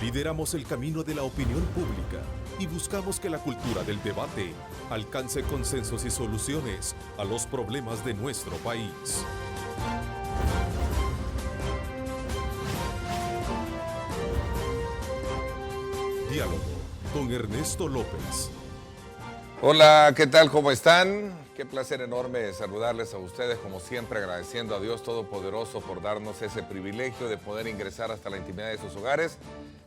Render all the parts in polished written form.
Lideramos el camino de la opinión pública y buscamos que la cultura del debate alcance consensos y soluciones a los problemas de nuestro país. Diálogo con Ernesto López. Hola, ¿qué tal? ¿Cómo están? Qué placer enorme saludarles a ustedes, como siempre, agradeciendo a Dios Todopoderoso por darnos ese privilegio de poder ingresar hasta la intimidad de sus hogares.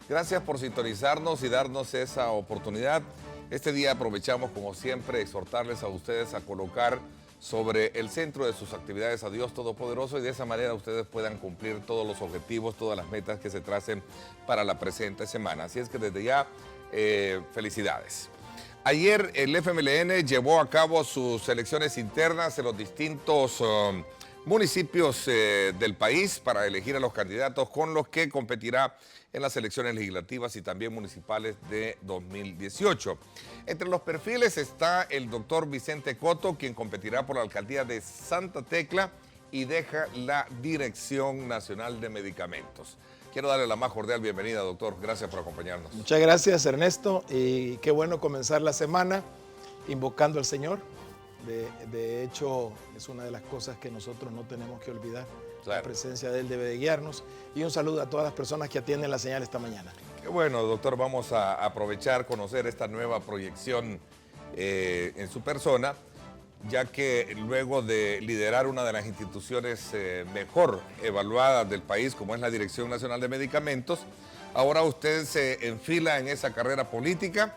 Gracias por sintonizarnos y darnos esa oportunidad. Este día aprovechamos, como siempre, exhortarles a ustedes a colocar sobre el centro de sus actividades a Dios Todopoderoso y de esa manera ustedes puedan cumplir todos los objetivos, todas las metas que se tracen para la presente semana. Así es que desde ya, felicidades. Ayer el FMLN llevó a cabo sus elecciones internas en los distintos municipios del país para elegir a los candidatos con los que competirá en las elecciones legislativas y también municipales de 2018. Entre los perfiles está el doctor Vicente Coto, quien competirá por la alcaldía de Santa Tecla y deja la Dirección Nacional de Medicamentos. Quiero darle la más cordial bienvenida, doctor. Gracias por acompañarnos. Muchas gracias, Ernesto, y qué bueno comenzar la semana invocando al Señor. De hecho, es una de las cosas que nosotros no tenemos que olvidar. Claro. La presencia de Él debe de guiarnos. Y un saludo a todas las personas que atienden la señal esta mañana. Qué bueno, doctor. Vamos a aprovechar, conocer esta nueva proyección en su persona, ya que luego de liderar una de las instituciones mejor evaluadas del país, como es la Dirección Nacional de Medicamentos, ahora usted se enfila en esa carrera política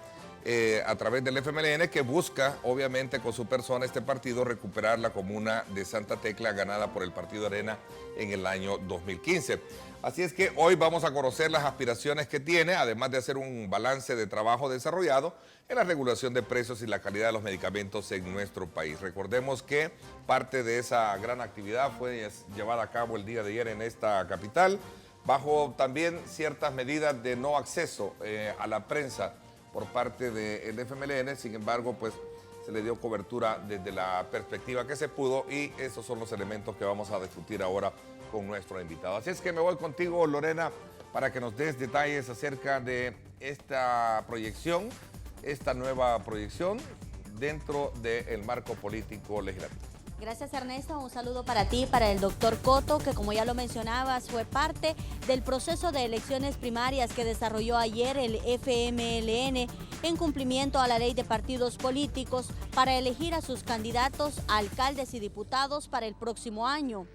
a través del FMLN, que busca, obviamente, con su persona, este partido, recuperar la comuna de Santa Tecla ganada por el Partido Arena en el año 2015. Así es que hoy vamos a conocer las aspiraciones que tiene, además de hacer un balance de trabajo desarrollado en la regulación de precios y la calidad de los medicamentos en nuestro país. Recordemos que parte de esa gran actividad fue llevada a cabo el día de ayer en esta capital, bajo también ciertas medidas de no acceso a la prensa por parte del FMLN. Sin embargo, pues se le dio cobertura desde la perspectiva que se pudo y esos son los elementos que vamos a discutir ahora con nuestro invitado. Así es que me voy contigo, Lorena, para que nos des detalles acerca de esta proyección, esta nueva proyección dentro del marco político legislativo. Gracias, Ernesto. Un saludo para ti, para el doctor Coto, que como ya lo mencionabas, fue parte del proceso de elecciones primarias que desarrolló ayer el FMLN en cumplimiento a la ley de partidos políticos para elegir a sus candidatos a alcaldes y diputados para el próximo año.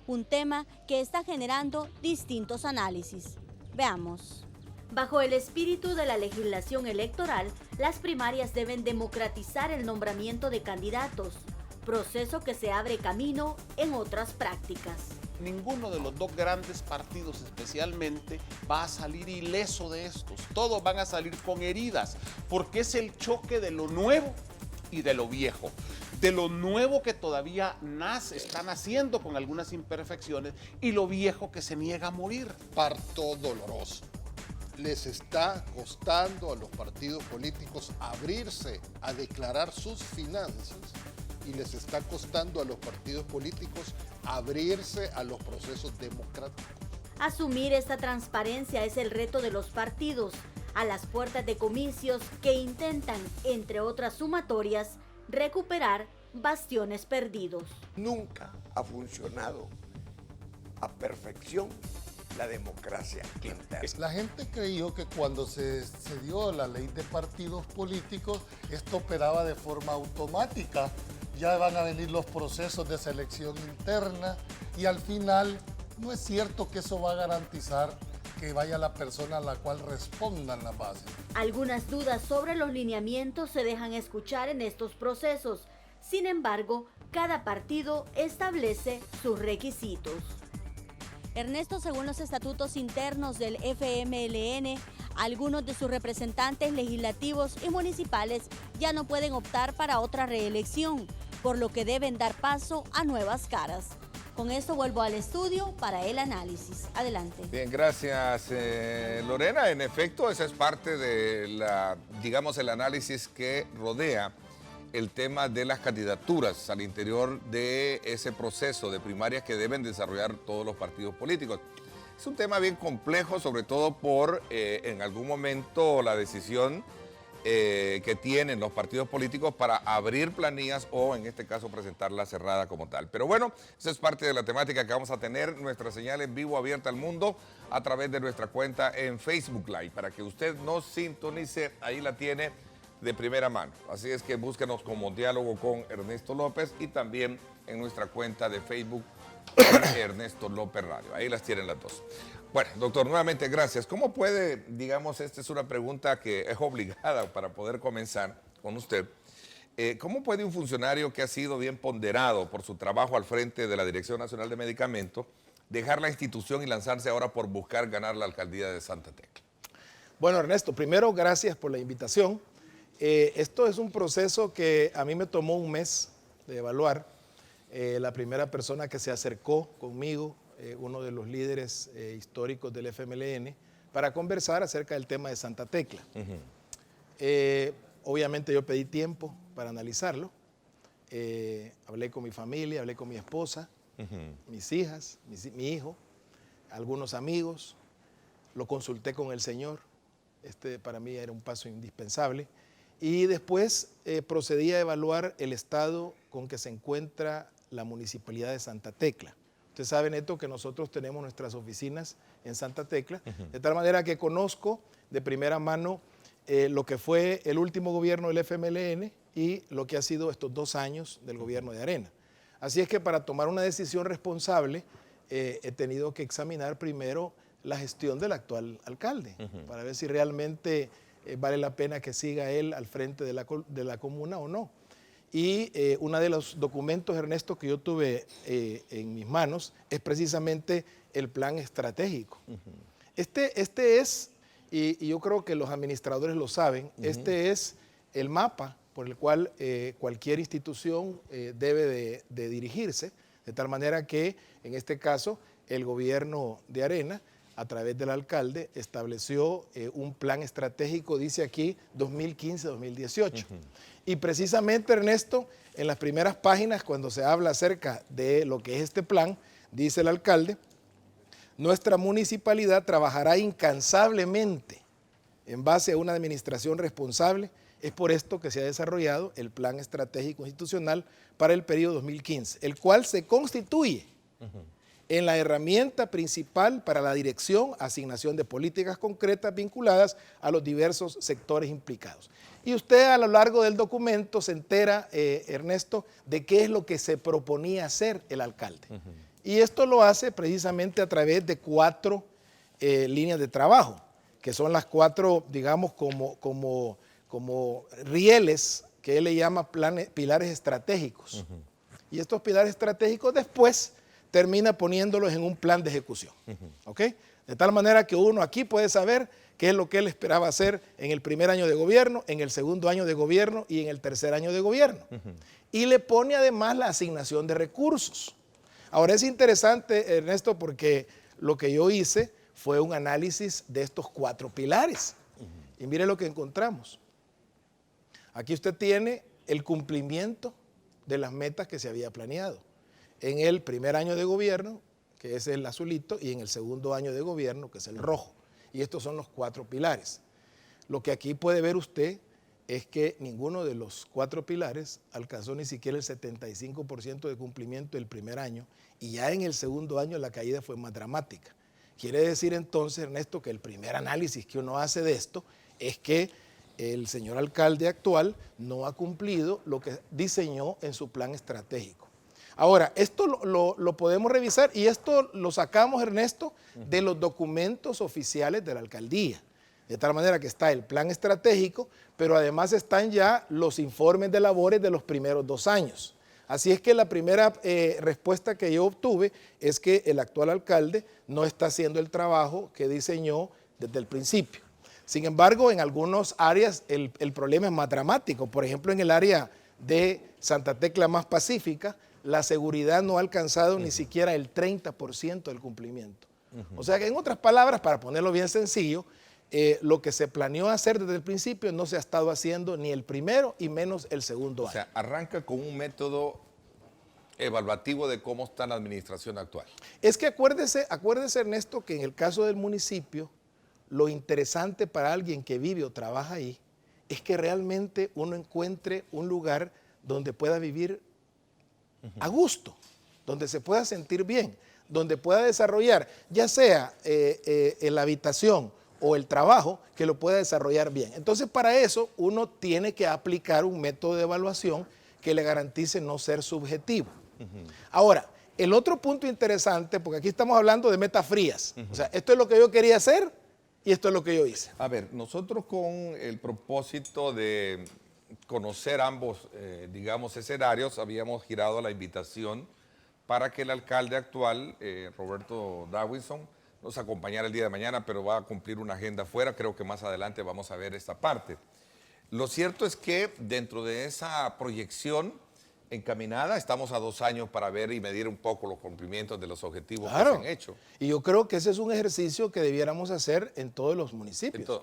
Un tema que está generando distintos análisis. Veamos. Bajo el espíritu de la legislación electoral, las primarias deben democratizar el nombramiento de candidatos, proceso que se abre camino en otras prácticas. Ninguno de los dos grandes partidos especialmente va a salir ileso de estos. Todos van a salir con heridas, porque es el choque de lo nuevo y de lo viejo. De lo nuevo que todavía está naciendo con algunas imperfecciones y lo viejo que se niega a morir. Parto doloroso. Les está costando a los partidos políticos abrirse a declarar sus finanzas y les está costando a los partidos políticos abrirse a los procesos democráticos. Asumir esta transparencia es el reto de los partidos, a las puertas de comicios que intentan, entre otras sumatorias, recuperar bastiones perdidos. Nunca ha funcionado a perfección la democracia interna. La gente creyó que cuando se dio la ley de partidos políticos, esto operaba de forma automática. Ya van a venir los procesos de selección interna y al final no es cierto que eso va a garantizar que vaya la persona a la cual respondan las bases. Algunas dudas sobre los lineamientos se dejan escuchar en estos procesos. Sin embargo, cada partido establece sus requisitos. Ernesto, según los estatutos internos del FMLN, algunos de sus representantes legislativos y municipales ya no pueden optar para otra reelección, por lo que deben dar paso a nuevas caras. Con esto vuelvo al estudio para el análisis. Adelante. Bien, gracias, Lorena. En efecto, esa es parte de el análisis que rodea el tema de las candidaturas al interior de ese proceso de primarias que deben desarrollar todos los partidos políticos. Es un tema bien complejo, sobre todo por en algún momento la decisión que tienen los partidos políticos para abrir planillas o en este caso presentarla cerrada como tal. Pero bueno, esa es parte de la temática que vamos a tener, nuestra señal en vivo abierta al mundo a través de nuestra cuenta en Facebook Live, para que usted nos sintonice, ahí la tiene de primera mano. Así es que búsquenos como Diálogo con Ernesto López y también en nuestra cuenta de Facebook Ernesto López Radio. Ahí las tienen las dos. Bueno, doctor, nuevamente gracias. ¿Cómo puede, digamos, esta es una pregunta que es obligada para poder comenzar con usted, ¿cómo puede un funcionario que ha sido bien ponderado por su trabajo al frente de la Dirección Nacional de Medicamentos dejar la institución y lanzarse ahora por buscar ganar la alcaldía de Santa Tecla? Bueno, Ernesto, primero gracias por la invitación. Esto es un proceso que a mí me tomó un mes de evaluar. La primera persona que se acercó conmigo, uno de los líderes históricos del FMLN, para conversar acerca del tema de Santa Tecla. Obviamente yo pedí tiempo para analizarlo. Hablé con mi familia, hablé con mi esposa, mis hijas, mi hijo, algunos amigos. Lo consulté con el Señor. Este para mí era un paso indispensable. Y después procedí a evaluar el estado con que se encuentra la Municipalidad de Santa Tecla. Usted sabe, Neto, que nosotros tenemos nuestras oficinas en Santa Tecla, de tal manera que conozco de primera mano lo que fue el último gobierno del FMLN y lo que ha sido estos 2 años del gobierno de Arena. Así es que para tomar una decisión responsable he tenido que examinar primero la gestión del actual alcalde, para ver si realmente vale la pena que siga él al frente de la comuna o no. Y uno de los documentos, Ernesto, que yo tuve en mis manos es precisamente el plan estratégico. Este es, y yo creo que los administradores lo saben, este es el mapa por el cual cualquier institución debe de dirigirse, de tal manera que en este caso el gobierno de Arena, a través del alcalde, estableció un plan estratégico, dice aquí, 2015-2018. Y precisamente, Ernesto, en las primeras páginas, cuando se habla acerca de lo que es este plan, dice el alcalde, nuestra municipalidad trabajará incansablemente en base a una administración responsable. Es por esto que se ha desarrollado el plan estratégico institucional para el periodo 2015, el cual se constituye en la herramienta principal para la dirección, asignación de políticas concretas vinculadas a los diversos sectores implicados. Y usted a lo largo del documento se entera, Ernesto, de qué es lo que se proponía hacer el alcalde. Y esto lo hace precisamente a través de 4 líneas de trabajo, que son las 4, digamos, como rieles que él le llama pilares estratégicos. Y estos pilares estratégicos después termina poniéndolos en un plan de ejecución. ¿Ok? De tal manera que uno aquí puede saber qué es lo que él esperaba hacer en el primer año de gobierno, en el segundo año de gobierno y en el tercer año de gobierno. Y le pone además la asignación de recursos. Ahora es interesante, Ernesto, porque lo que yo hice fue un análisis de estos 4 pilares. Y mire lo que encontramos. Aquí usted tiene el cumplimiento de las metas que se había planeado en el primer año de gobierno, que es el azulito, y en el segundo año de gobierno, que es el rojo. Y estos son los 4 pilares. Lo que aquí puede ver usted es que ninguno de los 4 pilares alcanzó ni siquiera el 75% de cumplimiento del primer año, y ya en el segundo año la caída fue más dramática. Quiere decir entonces, Ernesto, que el primer análisis que uno hace de esto es que el señor alcalde actual no ha cumplido lo que diseñó en su plan estratégico. Ahora, esto lo podemos revisar y esto lo sacamos, Ernesto, de los documentos oficiales de la alcaldía. De tal manera que está el plan estratégico, pero además están ya los informes de labores de los primeros 2 años. Así es que la primera respuesta que yo obtuve es que el actual alcalde no está haciendo el trabajo que diseñó desde el principio. Sin embargo, en algunas áreas el problema es más dramático. Por ejemplo, en el área de Santa Tecla más pacífica, la seguridad no ha alcanzado ni siquiera el 30% del cumplimiento. O sea que, en otras palabras, para ponerlo bien sencillo, lo que se planeó hacer desde el principio no se ha estado haciendo ni el primero y menos el segundo año. O sea, arranca con un método evaluativo de cómo está la administración actual. Es que acuérdese Ernesto, que en el caso del municipio, lo interesante para alguien que vive o trabaja ahí es que realmente uno encuentre un lugar donde pueda vivir a gusto, donde se pueda sentir bien, donde pueda desarrollar, ya sea la habitación o el trabajo, que lo pueda desarrollar bien. Entonces, para eso uno tiene que aplicar un método de evaluación que le garantice no ser subjetivo. Ahora, el otro punto interesante, porque aquí estamos hablando de metas frías, o sea, esto es lo que yo quería hacer y esto es lo que yo hice. A ver, nosotros con el propósito de conocer ambos, digamos, escenarios, habíamos girado la invitación para que el alcalde actual, Roberto Dawinson, nos acompañara el día de mañana, pero va a cumplir una agenda afuera. Creo que más adelante vamos a ver esta parte. Lo cierto es que dentro de esa proyección encaminada, estamos a 2 años para ver y medir un poco los cumplimientos de los objetivos que se han hecho. Y yo creo que ese es un ejercicio que debiéramos hacer en todos los municipios.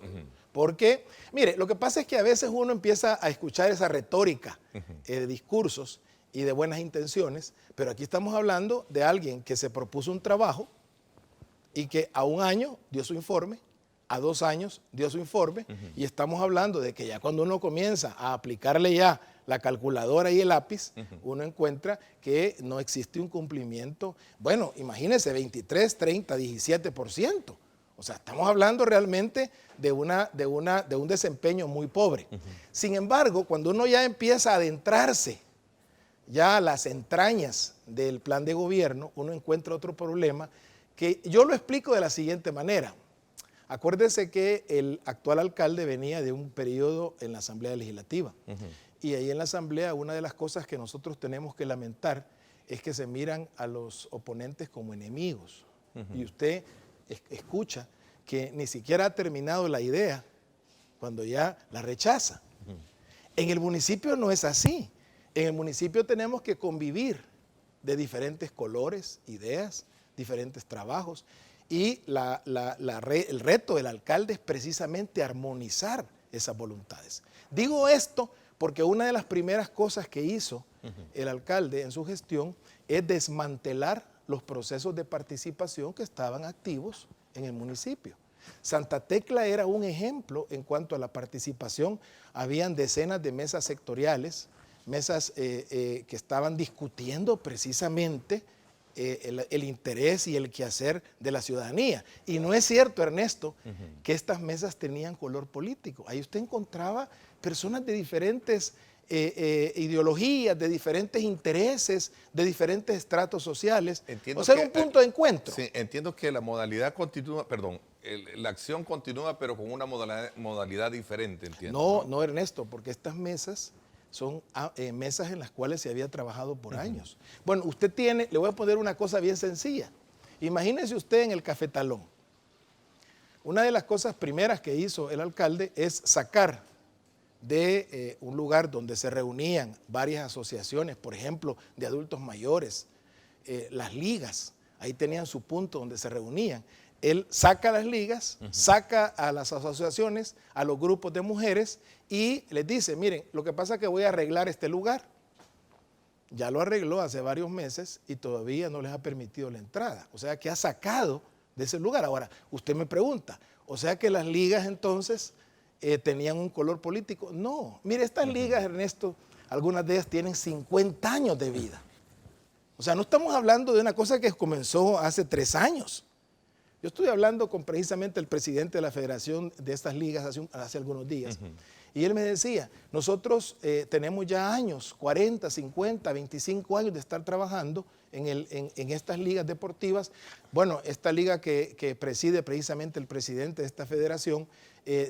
Porque, mire, lo que pasa es que a veces uno empieza a escuchar esa retórica de discursos y de buenas intenciones, pero aquí estamos hablando de alguien que se propuso un trabajo y que a 1 año dio su informe, a 2 años dio su informe, y estamos hablando de que ya cuando uno comienza a aplicarle ya la calculadora y el lápiz, uno encuentra que no existe un cumplimiento. Bueno, imagínense, 23, 30, 17%. O sea, estamos hablando realmente de un desempeño muy pobre. Sin embargo, cuando uno ya empieza a adentrarse ya a las entrañas del plan de gobierno, uno encuentra otro problema que yo lo explico de la siguiente manera. Acuérdese que el actual alcalde venía de un periodo en la Asamblea Legislativa. Y ahí en la Asamblea una de las cosas que nosotros tenemos que lamentar es que se miran a los oponentes como enemigos. Y usted escucha que ni siquiera ha terminado la idea cuando ya la rechaza. En el municipio no es así. En el municipio tenemos que convivir de diferentes colores, ideas, diferentes trabajos. Y el reto del alcalde es precisamente armonizar esas voluntades. Digo esto porque una de las primeras cosas que hizo el alcalde en su gestión es desmantelar los procesos de participación que estaban activos en el municipio. Santa Tecla era un ejemplo en cuanto a la participación. Habían decenas de mesas sectoriales, mesas que estaban discutiendo precisamente el interés y el quehacer de la ciudadanía. Y no es cierto, Ernesto, que estas mesas tenían color político. Ahí usted encontraba personas de diferentes ideologías, de diferentes intereses, de diferentes estratos sociales. Entiendo, o sea, era un punto de encuentro. Sí, entiendo que la modalidad continúa, perdón, la acción continúa, pero con una modalidad diferente, entiendo. No, Ernesto, porque estas mesas son mesas en las cuales se había trabajado por años. Bueno, usted tiene, le voy a poner una cosa bien sencilla. Imagínese usted en el Cafetalón. Una de las cosas primeras que hizo el alcalde es sacar de un lugar donde se reunían varias asociaciones, por ejemplo, de adultos mayores, las ligas, ahí tenían su punto donde se reunían. Él saca las ligas, saca a las asociaciones, a los grupos de mujeres y les dice, miren, lo que pasa es que voy a arreglar este lugar. Ya lo arregló hace varios meses y todavía no les ha permitido la entrada. O sea que ha sacado de ese lugar. Ahora, usted me pregunta, o sea que las ligas entonces tenían un color político. No, mire, estas ligas, Ernesto, algunas de ellas tienen 50 años de vida. O sea, no estamos hablando de una cosa que comenzó hace 3 años. Yo estuve hablando con precisamente el presidente de la federación de estas ligas hace algunos días. Y él me decía, nosotros tenemos ya años, 40, 50, 25 años de estar trabajando en estas ligas deportivas. Bueno, esta liga que preside precisamente el presidente de esta federación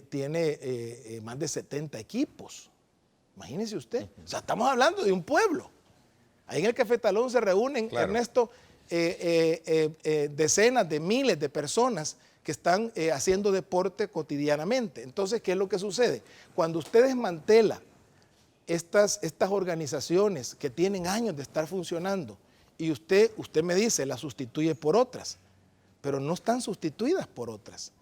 tiene más de 70 equipos. Imagínese usted. O sea, estamos hablando de un pueblo. Ahí en el Cafetalón se reúnen, claro, Ernesto, decenas de miles de personas que están haciendo deporte cotidianamente. Entonces, ¿qué es lo que sucede? Cuando usted desmantela estas organizaciones que tienen años de estar funcionando y usted me dice, las sustituye por otras, pero no están sustituidas por otras.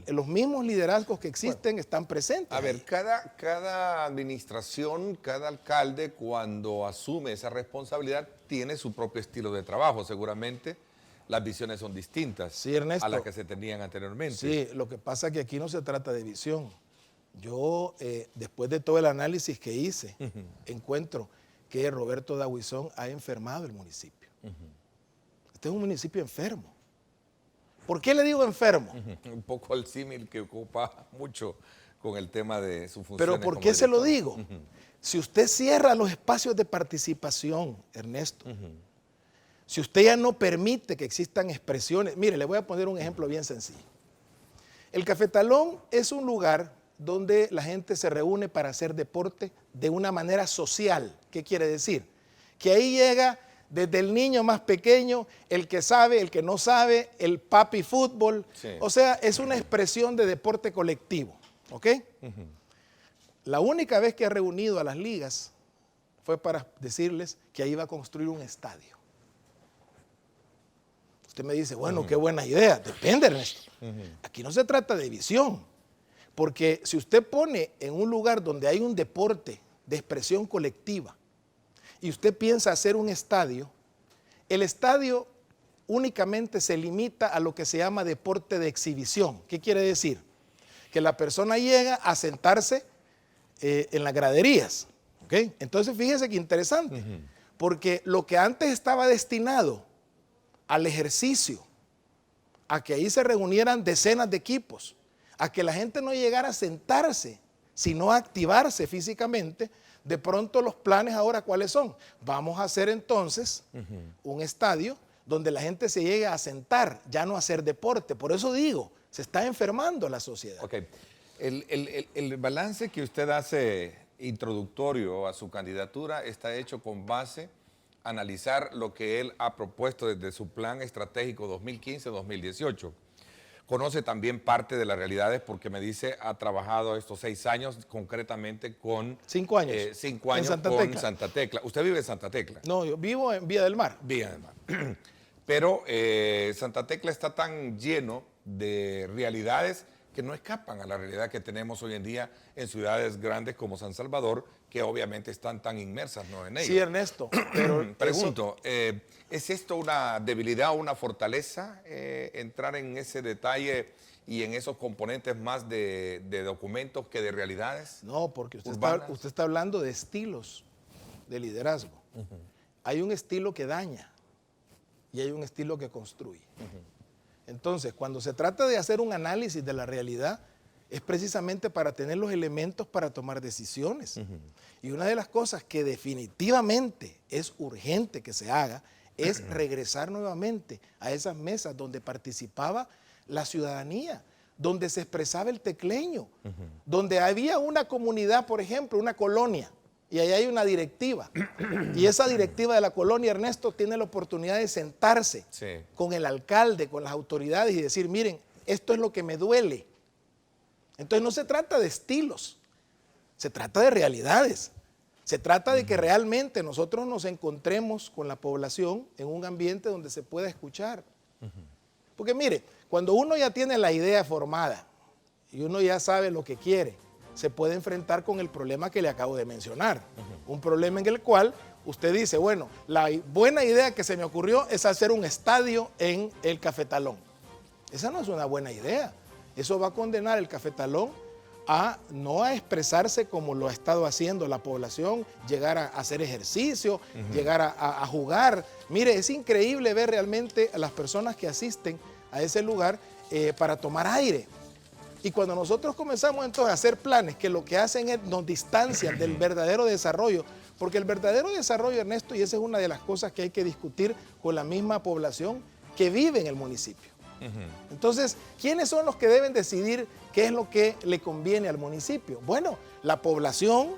Los mismos liderazgos que existen están presentes. A ver, cada administración, cada alcalde, cuando asume esa responsabilidad, tiene su propio estilo de trabajo. Seguramente las visiones son distintas, sí, Ernesto, a las que se tenían anteriormente. Sí, lo que pasa es que aquí no se trata de visión. Yo, después de todo el análisis que hice, encuentro que Roberto Dabuizón ha enfermado el municipio. Este es un municipio enfermo. ¿Por qué le digo enfermo? Un poco el símil que ocupa mucho con el tema de su función. Pero ¿por qué se lo digo? Si usted cierra los espacios de participación, Ernesto, si usted ya no permite que existan expresiones, mire, le voy a poner un ejemplo bien sencillo. El Cafetalón es un lugar donde la gente se reúne para hacer deporte de una manera social. ¿Qué quiere decir? Que ahí llega desde el niño más pequeño, el que sabe, el que no sabe, el papi fútbol. Sí. O sea, es una expresión de deporte colectivo, ¿ok? La única vez que ha reunido a las ligas fue para decirles que ahí iba a construir un estadio. Usted me dice, bueno, qué buena idea. Depende, Ernesto. Aquí no se trata de visión, porque si usted pone en un lugar donde hay un deporte de expresión colectiva, y usted piensa hacer un estadio, el estadio únicamente se limita a lo que se llama deporte de exhibición. ¿Qué quiere decir? Que la persona llega a sentarse en las graderías. ¿Okay? Entonces fíjese qué interesante, porque lo que antes estaba destinado al ejercicio, a que ahí se reunieran decenas de equipos, a que la gente no llegara a sentarse, sino a activarse físicamente. De pronto los planes ahora, ¿cuáles son? Vamos a hacer entonces un estadio donde la gente se llegue a sentar, ya no a hacer deporte. Por eso digo, se está enfermando la sociedad. Ok. El balance que usted hace introductorio a su candidatura está hecho con base a analizar lo que él ha propuesto desde su plan estratégico 2015-2018. Conoce también parte de las realidades porque me dice ha trabajado estos 6 años concretamente con... 5 años. 5 años con Santa Tecla. ¿Usted vive en Santa Tecla? No, yo vivo en Villa del Mar. Villa del Mar. Pero Santa Tecla está tan lleno de realidades que no escapan a la realidad que tenemos hoy en día en ciudades grandes como San Salvador, que obviamente están tan inmersas, ¿no?, en ello. Sí, Ernesto, pero pregunto, ¿es esto una debilidad o una fortaleza entrar en ese detalle y en esos componentes más de documentos que de realidades? No, porque usted está hablando de estilos de liderazgo. Hay un estilo que daña y hay un estilo que construye. Entonces, cuando se trata de hacer un análisis de la realidad, es precisamente para tener los elementos para tomar decisiones. Y una de las cosas que definitivamente es urgente que se haga es regresar nuevamente a esas mesas donde participaba la ciudadanía, donde se expresaba el tecleño, donde había una comunidad, por ejemplo, una colonia, y ahí hay una directiva. Y esa directiva de la colonia, Ernesto, tiene la oportunidad de sentarse con el alcalde, con las autoridades y decir, miren, esto es lo que me duele. Entonces no se trata de estilos, se trata de realidades. Se trata de que realmente nosotros nos encontremos con la población en un ambiente donde se pueda escuchar. Porque mire, cuando uno ya tiene la idea formada y uno ya sabe lo que quiere, se puede enfrentar con el problema que le acabo de mencionar. Un problema en el cual usted dice, bueno, la buena idea que se me ocurrió es hacer un estadio en el Cafetalón. Esa no es una buena idea. Eso va a condenar el Cafetalón no a expresarse como lo ha estado haciendo la población, llegar a hacer ejercicio, llegar a jugar. Mire, es increíble ver realmente a las personas que asisten a ese lugar para tomar aire. Y cuando nosotros comenzamos entonces a hacer planes que lo que hacen es nos distancian del verdadero desarrollo, porque el verdadero desarrollo, Ernesto, y esa es una de las cosas que hay que discutir con la misma población que vive en el municipio. Entonces, ¿quiénes son los que deben decidir qué es lo que le conviene al municipio? Bueno, la población,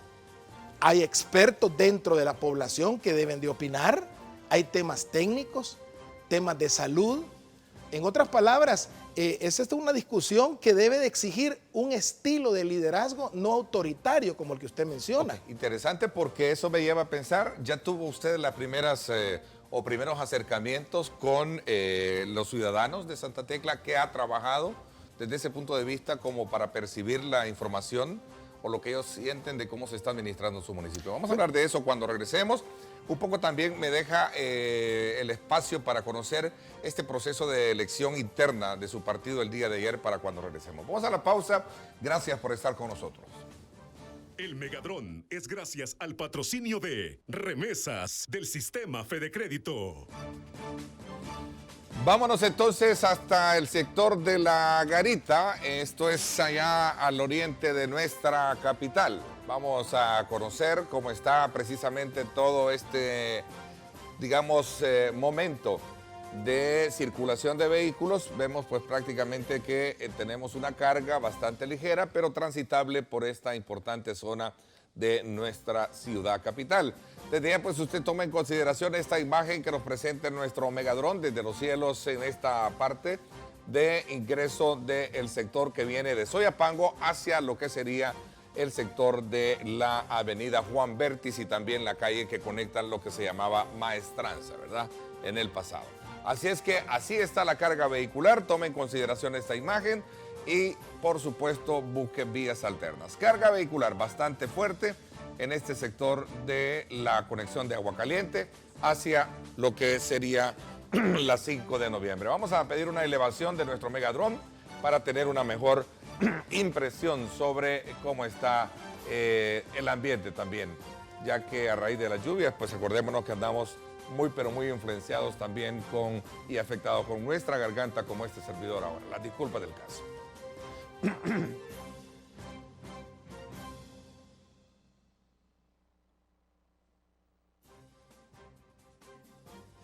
hay expertos dentro de la población que deben de opinar, hay temas técnicos, temas de salud. En otras palabras, esa es una discusión que debe de exigir un estilo de liderazgo no autoritario como el que usted menciona. Okay. Interesante porque eso me lleva a pensar, ya tuvo usted las primeras o primeros acercamientos con los ciudadanos de Santa Tecla que ha trabajado desde ese punto de vista como para percibir la información o lo que ellos sienten de cómo se está administrando su municipio. Vamos a hablar de eso cuando regresemos. Un poco también me deja el espacio para conocer este proceso de elección interna de su partido el día de ayer para cuando regresemos. Vamos a la pausa. Gracias por estar con nosotros. El Megadrón es gracias al patrocinio de Remesas del Sistema Fede Crédito. Vámonos entonces hasta el sector de La Garita. Esto es allá al oriente de nuestra capital. Vamos a conocer cómo está precisamente todo este, digamos, momento de circulación de vehículos. Vemos pues prácticamente que tenemos una carga bastante ligera, pero transitable por esta importante zona de nuestra ciudad capital. Desde ya pues usted toma en consideración esta imagen que nos presenta nuestro Megadrón desde los cielos en esta parte de ingreso del sector que viene de Soyapango hacia lo que sería el sector de la avenida Juan Bertis y también la calle que conecta lo que se llamaba Maestranza, ¿verdad? En el pasado. Así es que así está la carga vehicular, tome en consideración esta imagen y por supuesto busque vías alternas. Carga vehicular bastante fuerte en este sector de la conexión de Agua Caliente hacia lo que sería la 5 de noviembre. Vamos a pedir una elevación de nuestro Megadrón para tener una mejor impresión sobre cómo está el ambiente también, ya que a raíz de las lluvias, pues acordémonos que andamos muy pero muy influenciados también con y afectados con nuestra garganta como este servidor ahora. Las disculpas del caso.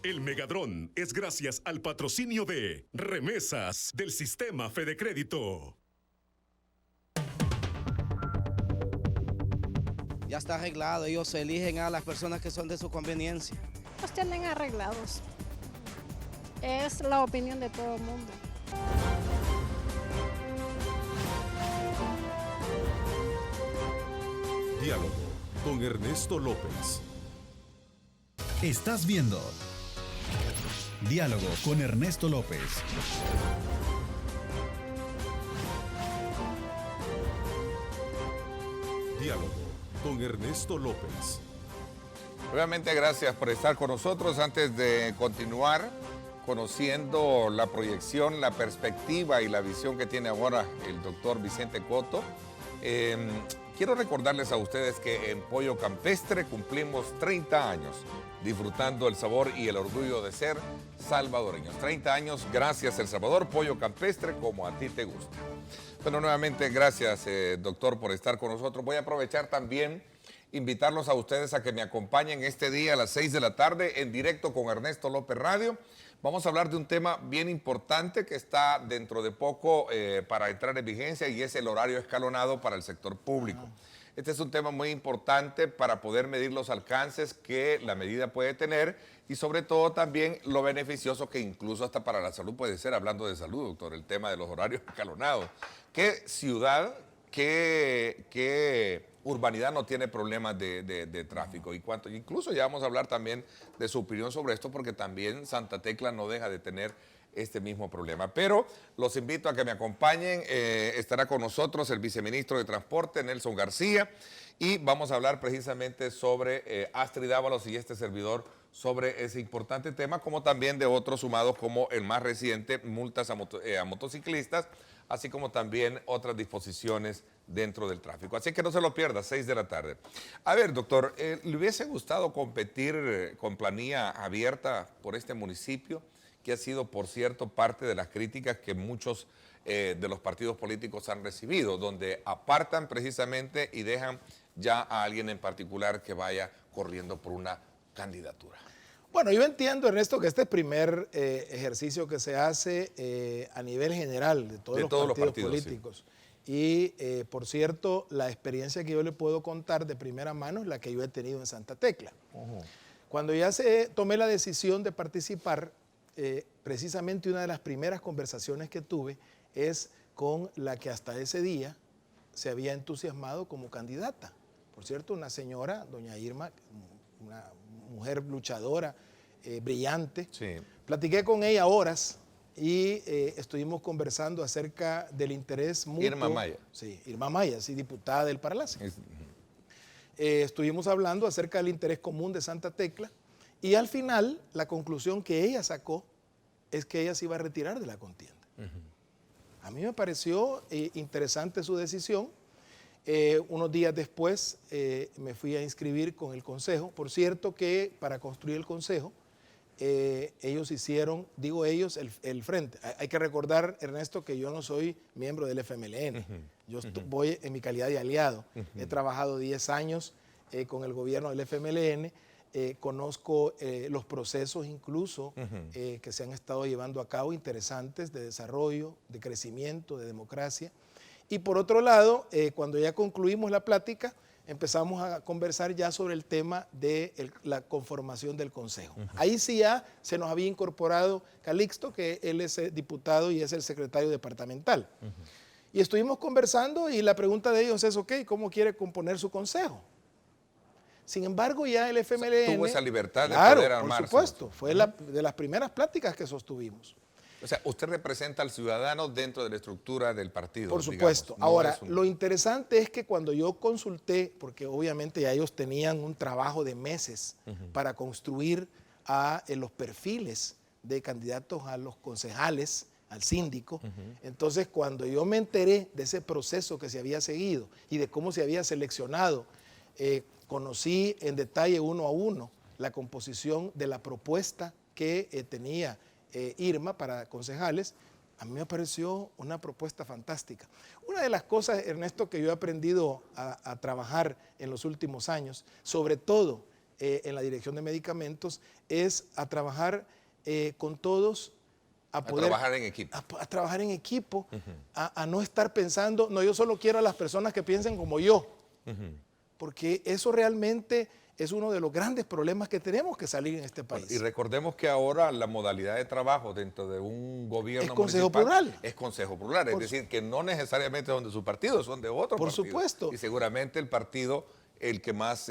El Megadrón es gracias al patrocinio de Remesas del Sistema Fede Crédito. Ya está arreglado, ellos eligen a las personas que son de su conveniencia. Los tienen arreglados. Es la opinión de todo el mundo. Diálogo con Ernesto López. Estás viendo Diálogo con Ernesto López. Diálogo con Ernesto López. Nuevamente gracias por estar con nosotros. Antes de continuar conociendo la proyección, la perspectiva y la visión que tiene ahora el doctor Vicente Coto, quiero recordarles a ustedes que en Pollo Campestre cumplimos 30 años disfrutando el sabor y el orgullo de ser salvadoreños. 30 años, gracias El Salvador, Pollo Campestre, como a ti te gusta. Bueno, nuevamente gracias, doctor, por estar con nosotros. Voy a aprovechar también invitarlos a ustedes a que me acompañen este día a las 6 de la tarde en directo con Ernesto López Radio. Vamos a hablar de un tema bien importante que está dentro de poco para entrar en vigencia y es el horario escalonado para el sector público. Este es un tema muy importante para poder medir los alcances que la medida puede tener y sobre todo también lo beneficioso que incluso hasta para la salud puede ser, hablando de salud, doctor, el tema de los horarios escalonados. ¿Qué ciudad, qué urbanidad no tiene problemas de tráfico? Y cuánto, incluso ya vamos a hablar también de su opinión sobre esto porque también Santa Tecla no deja de tener este mismo problema. Pero los invito a que me acompañen. Estará con nosotros el viceministro de Transporte, Nelson García, y vamos a hablar precisamente sobre Astrid Ábalos y este servidor sobre ese importante tema, como también de otros sumados como el más reciente, multas a motociclistas, así como también otras disposiciones dentro del tráfico. Así que no se lo pierda, 6 de la tarde. A ver, doctor, ¿le hubiese gustado competir con planilla abierta por este municipio? Que ha sido, por cierto, parte de las críticas que muchos de los partidos políticos han recibido, donde apartan precisamente y dejan ya a alguien en particular que vaya corriendo por una candidatura. Bueno, yo entiendo, Ernesto, que este es el primer ejercicio que se hace a nivel general de todos los partidos políticos. Sí. Y, por cierto, la experiencia que yo le puedo contar de primera mano es la que yo he tenido en Santa Tecla. Cuando ya tomé la decisión de participar, precisamente una de las primeras conversaciones que tuve es con la que hasta ese día se había entusiasmado como candidata. Por cierto, una señora, doña Irma, una mujer luchadora, brillante. Sí. Platiqué con ella horas y estuvimos conversando acerca del interés mutuo. Irma Maya. Sí, Irma Maya, sí, diputada del Parlace. Estuvimos hablando acerca del interés común de Santa Tecla y al final la conclusión que ella sacó es que ella se iba a retirar de la contienda. A mí me pareció interesante su decisión. Unos días después me fui a inscribir con el consejo. Por cierto que para construir el consejo, ellos hicieron, digo ellos, el frente. Hay que recordar, Ernesto, que yo no soy miembro del FMLN. Yo voy en mi calidad de aliado. He trabajado 10 años con el gobierno del FMLN. Conozco los procesos incluso que se han estado llevando a cabo, interesantes, de desarrollo, de crecimiento, de democracia. Y por otro lado, cuando ya concluimos la plática, empezamos a conversar ya sobre el tema de la conformación del Consejo. Ahí sí ya se nos había incorporado Calixto, que él es diputado y es el secretario departamental. Y estuvimos conversando y la pregunta de ellos es, ok, ¿cómo quiere componer su consejo? Sin embargo, ya el FMLN... Tuvo esa libertad de claro, poder armarse. por supuesto, fue de las primeras pláticas que sostuvimos. O sea, usted representa al ciudadano dentro de la estructura del partido. Por supuesto. Digamos. No Ahora, es lo interesante es que cuando yo consulté, porque obviamente ya ellos tenían un trabajo de meses para construir los perfiles de candidatos a los concejales, al síndico, entonces cuando yo me enteré de ese proceso que se había seguido y de cómo se había seleccionado, conocí en detalle uno a uno la composición de la propuesta que tenía Irma para concejales. A mí me pareció una propuesta fantástica. Una de las cosas, Ernesto, que yo he aprendido a trabajar en los últimos años, sobre todo en la dirección de medicamentos, es a trabajar con todos, a trabajar en equipo. A trabajar en equipo, a no estar pensando, no, yo solo quiero a las personas que piensen como yo, porque eso realmente es uno de los grandes problemas que tenemos que salir en este país. Y recordemos que ahora la modalidad de trabajo dentro de un gobierno es consejo plural. Es consejo plural, es decir, que no necesariamente son de su partido, son de otro partido. Por supuesto. Y seguramente el partido, el que más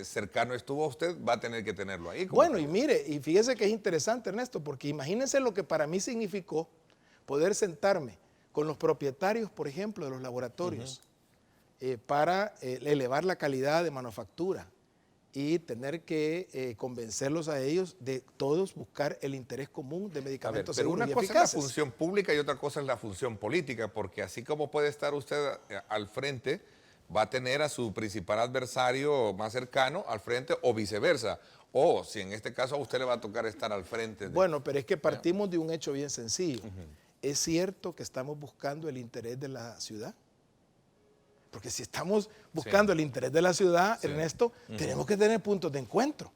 cercano estuvo a usted, va a tener que tenerlo ahí. Bueno, y mire, y fíjese que es interesante, Ernesto, porque imagínense lo que para mí significó poder sentarme con los propietarios, por ejemplo, de los laboratorios, para elevar la calidad de manufactura, y tener que convencerlos a ellos de todos buscar el interés común de medicamentos seguros y eficaces. Pero una cosa es la función pública y otra cosa es la función política, porque así como puede estar usted al frente, va a tener a su principal adversario más cercano al frente o viceversa. O si en este caso a usted le va a tocar estar al frente. Bueno, pero es que partimos de un hecho bien sencillo. ¿Es cierto que estamos buscando el interés de la ciudad? Porque si estamos buscando el interés de la ciudad, Ernesto, tenemos que tener puntos de encuentro.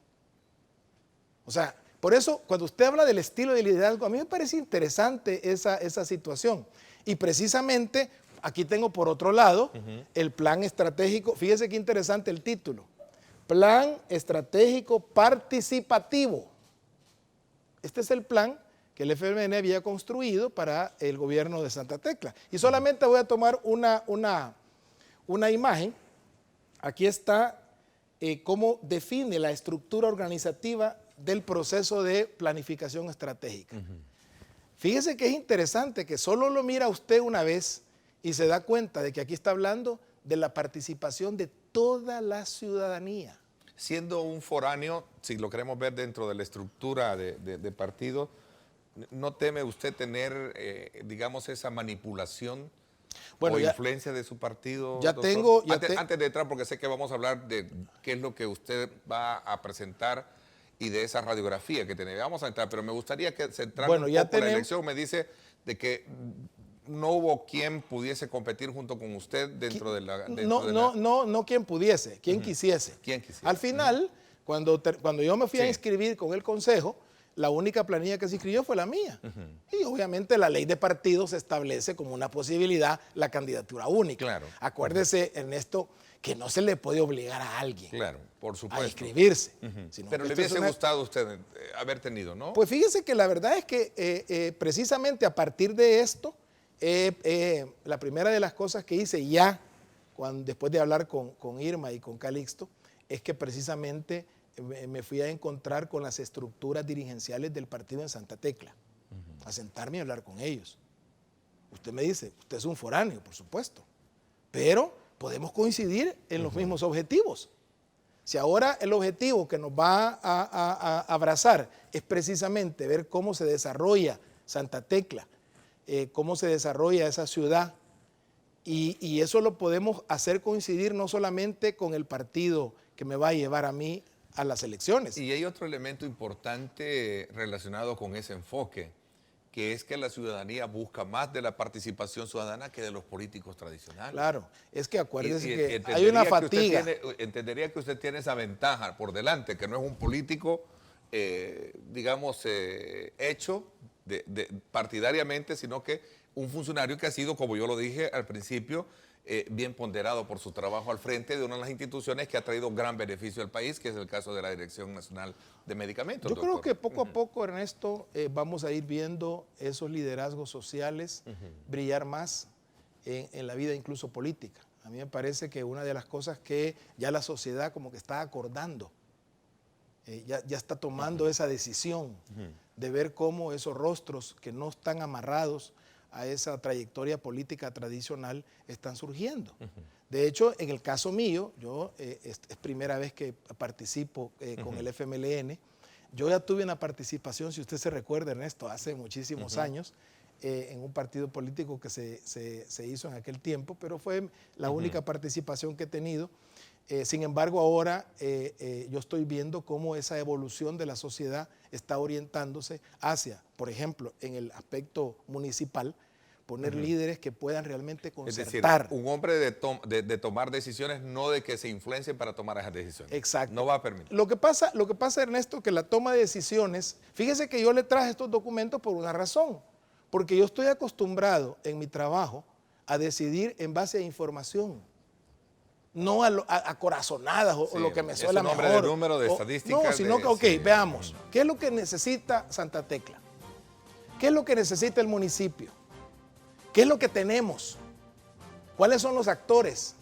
O sea, por eso, cuando usted habla del estilo de liderazgo, a mí me parece interesante esa situación. Y precisamente, aquí tengo por otro lado el plan estratégico. Fíjese qué interesante el título. Plan estratégico participativo. Este es el plan que el FMLN había construido para el gobierno de Santa Tecla. Y solamente voy a tomar una imagen. Aquí está cómo define la estructura organizativa del proceso de planificación estratégica. Fíjese que es interesante que solo lo mira usted una vez y se da cuenta de que aquí está hablando de la participación de toda la ciudadanía. Siendo un foráneo, si lo queremos ver dentro de la estructura de partido, ¿no teme usted tener, digamos, esa manipulación o influencia de su partido? Ya doctor? tengo... Antes de entrar, porque sé que vamos a hablar de qué es lo que usted va a presentar y de esa radiografía que tiene. Vamos a entrar, pero me gustaría que centrarnos un poco en la elección. Me dice de que no hubo quien pudiese competir junto con usted dentro de la... No quien pudiese, quien quisiese. Quien quisiese. Al final, cuando yo me fui a inscribir con el consejo, la única planilla que se inscribió fue la mía. Y obviamente la ley de partidos establece como una posibilidad la candidatura única. Claro. Acuérdese, Ernesto, que no se le puede obligar a alguien por supuesto, a inscribirse. Pero le hubiese gustado a usted haber tenido, ¿no? Pues fíjese que la verdad es que precisamente a partir de esto, la primera de las cosas que hice ya, después de hablar con Irma y con Calixto, es que precisamente me fui a encontrar con las estructuras dirigenciales del partido en Santa Tecla. a sentarme y hablar con ellos. Usted me dice, usted es un foráneo, por supuesto, pero podemos coincidir en los mismos objetivos. Si ahora el objetivo que nos va a abrazar es precisamente ver cómo se desarrolla Santa Tecla, cómo se desarrolla esa ciudad, y eso lo podemos hacer coincidir no solamente con el partido que me va a llevar a mí a las elecciones. Y hay otro elemento importante relacionado con ese enfoque, que es que la ciudadanía busca más de la participación ciudadana que de los políticos tradicionales. Claro, es que acuérdese que hay una fatiga. Entendería que usted tiene esa ventaja por delante, que no es un político, digamos, hecho partidariamente, sino que un funcionario que ha sido, como yo lo dije al principio, bien ponderado por su trabajo al frente de una de las instituciones que ha traído gran beneficio al país, que es el caso de la Dirección Nacional de Medicamentos. Yo creo que poco a poco, Ernesto, vamos a ir viendo esos liderazgos sociales brillar más en la vida incluso política. A mí me parece que una de las cosas que ya la sociedad como que está acordando, ya está tomando esa decisión de ver cómo esos rostros que no están amarrados a esa trayectoria política tradicional están surgiendo. De hecho, en el caso mío, yo es primera vez que participo con el FMLN. Yo ya tuve una participación, si usted se recuerda, Ernesto, hace muchísimos años, en un partido político que se hizo en aquel tiempo, pero fue la única participación que he tenido. Sin embargo, ahora yo estoy viendo cómo esa evolución de la sociedad está orientándose hacia, por ejemplo, en el aspecto municipal, poner líderes que puedan realmente concertar. Es decir, un hombre de tomar decisiones, no de que se influencien para tomar esas decisiones. Exacto. No va a permitir. Lo que pasa, Ernesto, que la toma de decisiones, fíjese que yo le traje estos documentos por una razón, porque yo estoy acostumbrado en mi trabajo a decidir en base a información, no a corazonadas o lo que me suena mejor. Es un nombre de número, de estadísticas. No, sino que, veamos, ¿qué es lo que necesita Santa Tecla? ¿Qué es lo que necesita el municipio? ¿Qué es lo que tenemos? ¿Cuáles son los actores?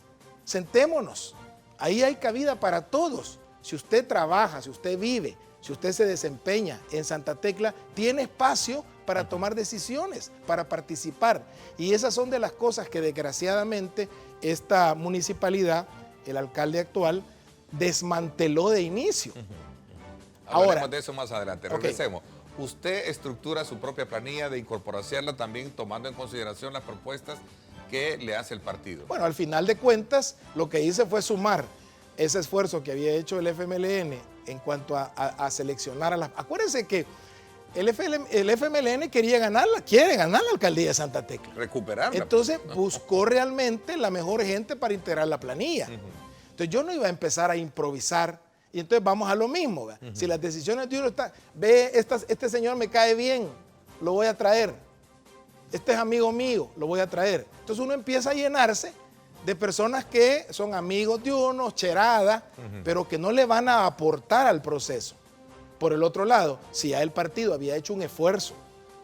Sentémonos. Ahí hay cabida para todos. Si usted trabaja, si usted vive, si usted se desempeña en Santa Tecla, tiene espacio para tomar decisiones, para participar. Y esas son de las cosas que desgraciadamente esta municipalidad, el alcalde actual, desmanteló de inicio. Hablaremos de eso más adelante. Regresemos. Usted estructura su propia planilla de incorporacionla también tomando en consideración las propuestas que le hace el partido. Bueno, al final de cuentas, lo que hice fue sumar ese esfuerzo que había hecho el FMLN en cuanto a seleccionar a las... Acuérdense que el FMLN quiere ganar la alcaldía de Santa Tecla. Recuperarla. Entonces buscó realmente la mejor gente para integrar la planilla. Entonces yo no iba a empezar a improvisar. Y entonces vamos a lo mismo. Si las decisiones de uno están, este señor me cae bien, lo voy a traer. Este es amigo mío, lo voy a traer. Entonces uno empieza a llenarse de personas que son amigos de uno, cheradas, pero que no le van a aportar al proceso. Por el otro lado, si ya el partido había hecho un esfuerzo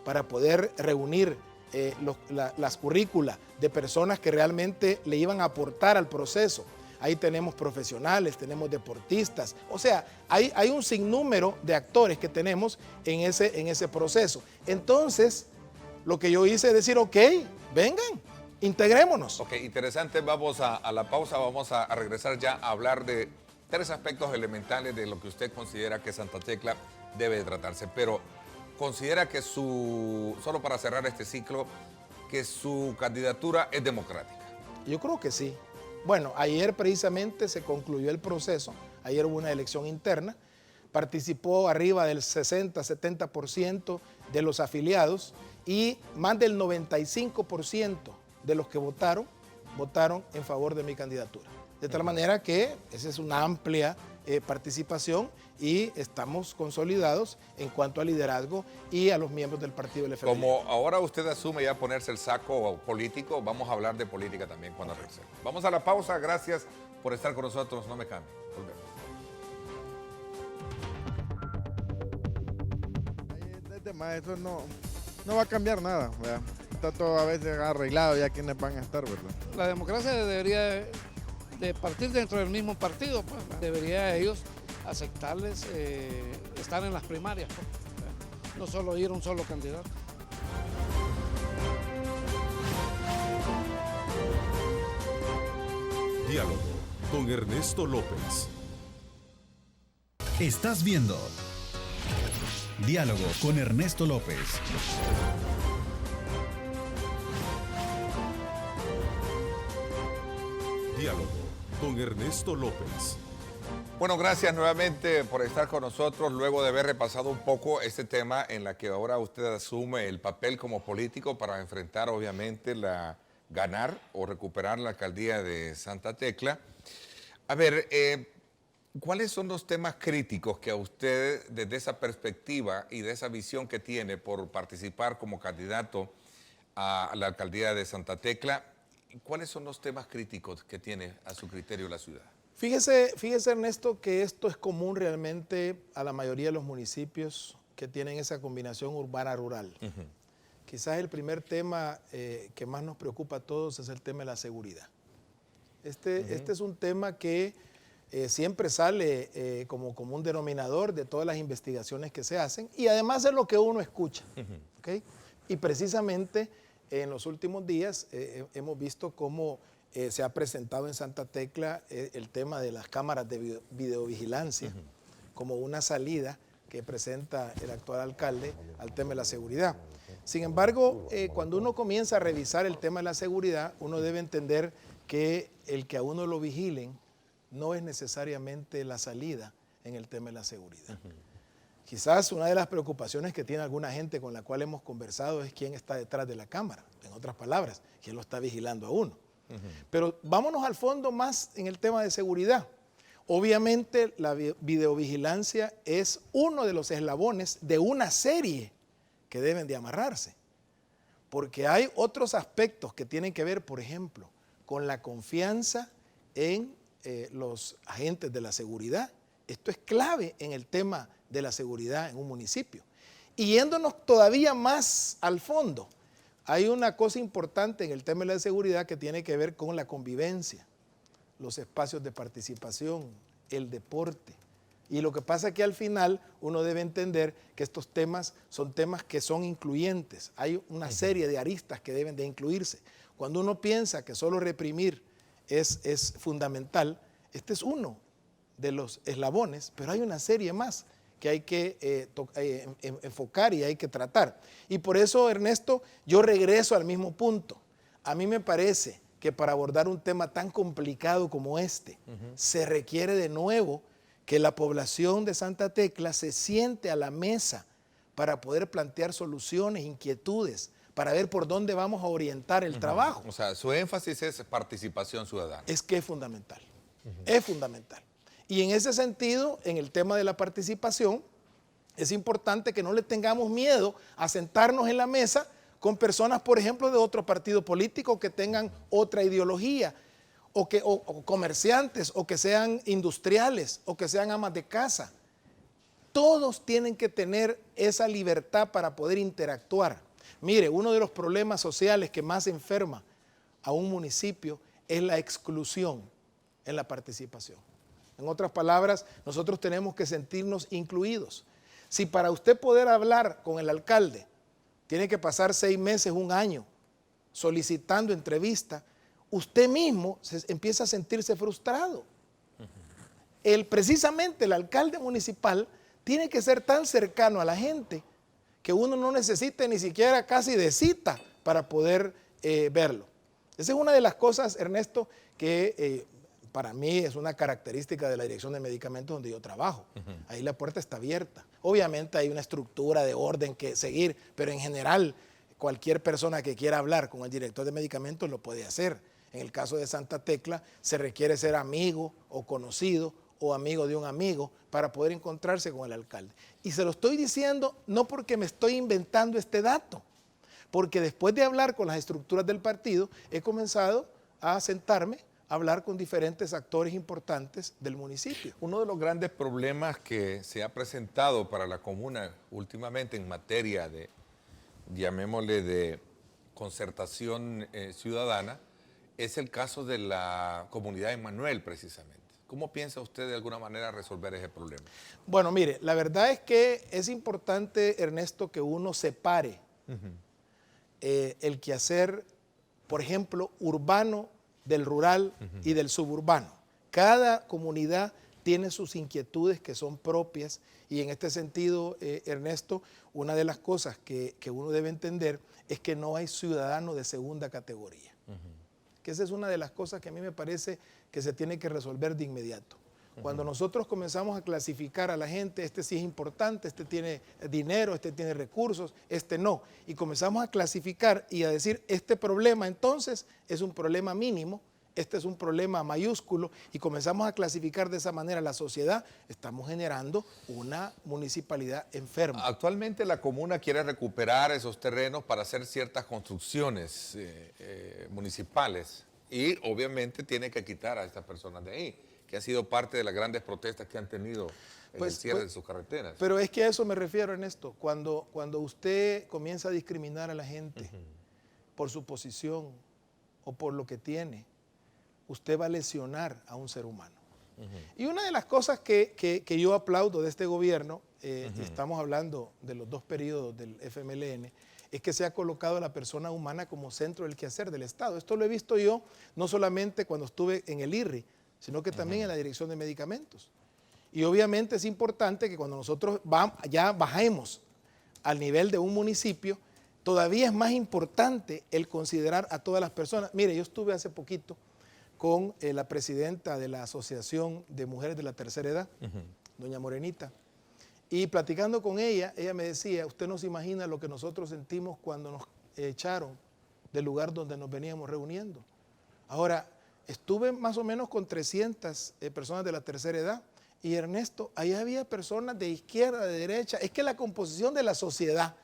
para poder reunir las currículas de personas que realmente le iban a aportar al proceso, ahí tenemos profesionales, tenemos deportistas, o sea, hay un sinnúmero de actores que tenemos en ese proceso. Entonces, lo que yo hice es decir, ok, vengan, integrémonos. Ok, interesante, vamos a la pausa, vamos a regresar ya a hablar de 3 aspectos elementales de lo que usted considera que Santa Tecla debe de tratarse, pero considera que solo para cerrar este ciclo, que su candidatura es democrática. Yo creo que sí. Bueno, ayer precisamente se concluyó el proceso, ayer hubo una elección interna, participó arriba del 60-70% de los afiliados y más del 95% de los que votaron en favor de mi candidatura. De tal manera que esa es una amplia participación y estamos consolidados en cuanto al liderazgo y a los miembros del partido del FMLN. Como ahora usted asume ya ponerse el saco político, vamos a hablar de política también cuando regrese. Vamos a la pausa, gracias por estar con nosotros, no me cambie. Volvemos. Este maestro no va a cambiar nada, ¿verdad? Está todo a veces arreglado ya quienes van a estar, ¿verdad? La democracia debería de partir dentro del mismo partido, pues, debería ellos aceptarles estar en las primarias, pues, no solo ir a un solo candidato. Diálogo con Ernesto López. Estás viendo Diálogo con Ernesto López. Diálogo con Ernesto López. Bueno, gracias nuevamente por estar con nosotros luego de haber repasado un poco este tema en la que ahora usted asume el papel como político para enfrentar obviamente ganar o recuperar la alcaldía de Santa Tecla. A ver, ¿cuáles son los temas críticos que a usted desde esa perspectiva y de esa visión que tiene por participar como candidato a la alcaldía de Santa Tecla, cuáles son los temas críticos que tiene a su criterio la ciudad? Fíjese Ernesto, que esto es común realmente a la mayoría de los municipios que tienen esa combinación urbana-rural. Quizás el primer tema que más nos preocupa a todos es el tema de la seguridad. Este es un tema que siempre sale como un denominador de todas las investigaciones que se hacen y además es lo que uno escucha. ¿Okay? Y precisamente en los últimos días hemos visto cómo se ha presentado en Santa Tecla el tema de las cámaras de videovigilancia como una salida que presenta el actual alcalde al tema de la seguridad. Sin embargo, cuando uno comienza a revisar el tema de la seguridad, uno debe entender que el que a uno lo vigilen no es necesariamente la salida en el tema de la seguridad. Quizás una de las preocupaciones que tiene alguna gente con la cual hemos conversado es quién está detrás de la cámara. En otras palabras, quién lo está vigilando a uno. Pero vámonos al fondo más en el tema de seguridad. Obviamente la videovigilancia es uno de los eslabones de una serie que deben de amarrarse. Porque hay otros aspectos que tienen que ver, por ejemplo, con la confianza en los agentes de la seguridad. Esto es clave en el tema de la seguridad en un municipio. Y yéndonos todavía más al fondo, hay una cosa importante en el tema de la seguridad que tiene que ver con la convivencia, los espacios de participación, el deporte. Y lo que pasa es que al final uno debe entender que estos temas son temas que son incluyentes. Hay una serie de aristas que deben de incluirse. Cuando uno piensa que solo reprimir es fundamental, este es uno de los eslabones, pero hay una serie más que hay que enfocar y hay que tratar. Y por eso, Ernesto, yo regreso al mismo punto. A mí me parece que para abordar un tema tan complicado como este, se requiere de nuevo que la población de Santa Tecla se siente a la mesa para poder plantear soluciones, inquietudes, para ver por dónde vamos a orientar el trabajo. O sea, su énfasis es participación ciudadana. Es que es fundamental, es fundamental. Y en ese sentido, en el tema de la participación, es importante que no le tengamos miedo a sentarnos en la mesa con personas, por ejemplo, de otro partido político que tengan otra ideología, o comerciantes, o que sean industriales, o que sean amas de casa. Todos tienen que tener esa libertad para poder interactuar. Mire, uno de los problemas sociales que más enferma a un municipio es la exclusión en la participación. En otras palabras, nosotros tenemos que sentirnos incluidos. Si para usted poder hablar con el alcalde tiene que pasar 6 meses, 1 año, solicitando entrevista, usted mismo empieza a sentirse frustrado. Precisamente el alcalde municipal tiene que ser tan cercano a la gente que uno no necesite ni siquiera casi de cita para poder verlo. Esa es una de las cosas, Ernesto, que para mí es una característica de la Dirección de Medicamentos donde yo trabajo. Ahí la puerta está abierta. Obviamente hay una estructura de orden que seguir, pero en general cualquier persona que quiera hablar con el director de medicamentos lo puede hacer. En el caso de Santa Tecla se requiere ser amigo o conocido o amigo de un amigo para poder encontrarse con el alcalde. Y se lo estoy diciendo no porque me estoy inventando este dato, porque después de hablar con las estructuras del partido he comenzado a sentarme hablar con diferentes actores importantes del municipio. Uno de los grandes problemas que se ha presentado para la comuna últimamente en materia de, llamémosle, de concertación ciudadana, es el caso de la comunidad de Manuel, precisamente. ¿Cómo piensa usted de alguna manera resolver ese problema? Bueno, mire, la verdad es que es importante, Ernesto, que uno separe el quehacer, por ejemplo, urbano del rural y del suburbano. Cada comunidad tiene sus inquietudes que son propias y en este sentido, Ernesto, una de las cosas que uno debe entender es que no hay ciudadano de segunda categoría. Que esa es una de las cosas que a mí me parece que se tiene que resolver de inmediato. Cuando nosotros comenzamos a clasificar a la gente, este sí es importante, este tiene dinero, este tiene recursos, este no, y comenzamos a clasificar y a decir, este problema entonces es un problema mínimo, este es un problema mayúsculo, y comenzamos a clasificar de esa manera la sociedad, estamos generando una municipalidad enferma. Actualmente la comuna quiere recuperar esos terrenos para hacer ciertas construcciones municipales y obviamente tiene que quitar a estas personas de ahí, que ha sido parte de las grandes protestas que han tenido en el cierre de sus carreteras. Pero es que a eso me refiero, Ernesto, cuando usted comienza a discriminar a la gente por su posición o por lo que tiene, usted va a lesionar a un ser humano. Y una de las cosas que yo aplaudo de este gobierno, estamos hablando de los 2 periodos del FMLN, es que se ha colocado a la persona humana como centro del quehacer del Estado. Esto lo he visto yo no solamente cuando estuve en el IRRI, sino que también en la Dirección de Medicamentos. Y obviamente es importante que cuando nosotros ya bajemos al nivel de un municipio, todavía es más importante el considerar a todas las personas. Mire, yo estuve hace poquito con la presidenta de la Asociación de Mujeres de la Tercera Edad, doña Morenita, y platicando con ella, ella me decía, usted no se imagina lo que nosotros sentimos cuando nos echaron del lugar donde nos veníamos reuniendo. Ahora, estuve más o menos con 300 personas de la tercera edad y Ernesto, ahí había personas de izquierda, de derecha. Es que la composición de la sociedad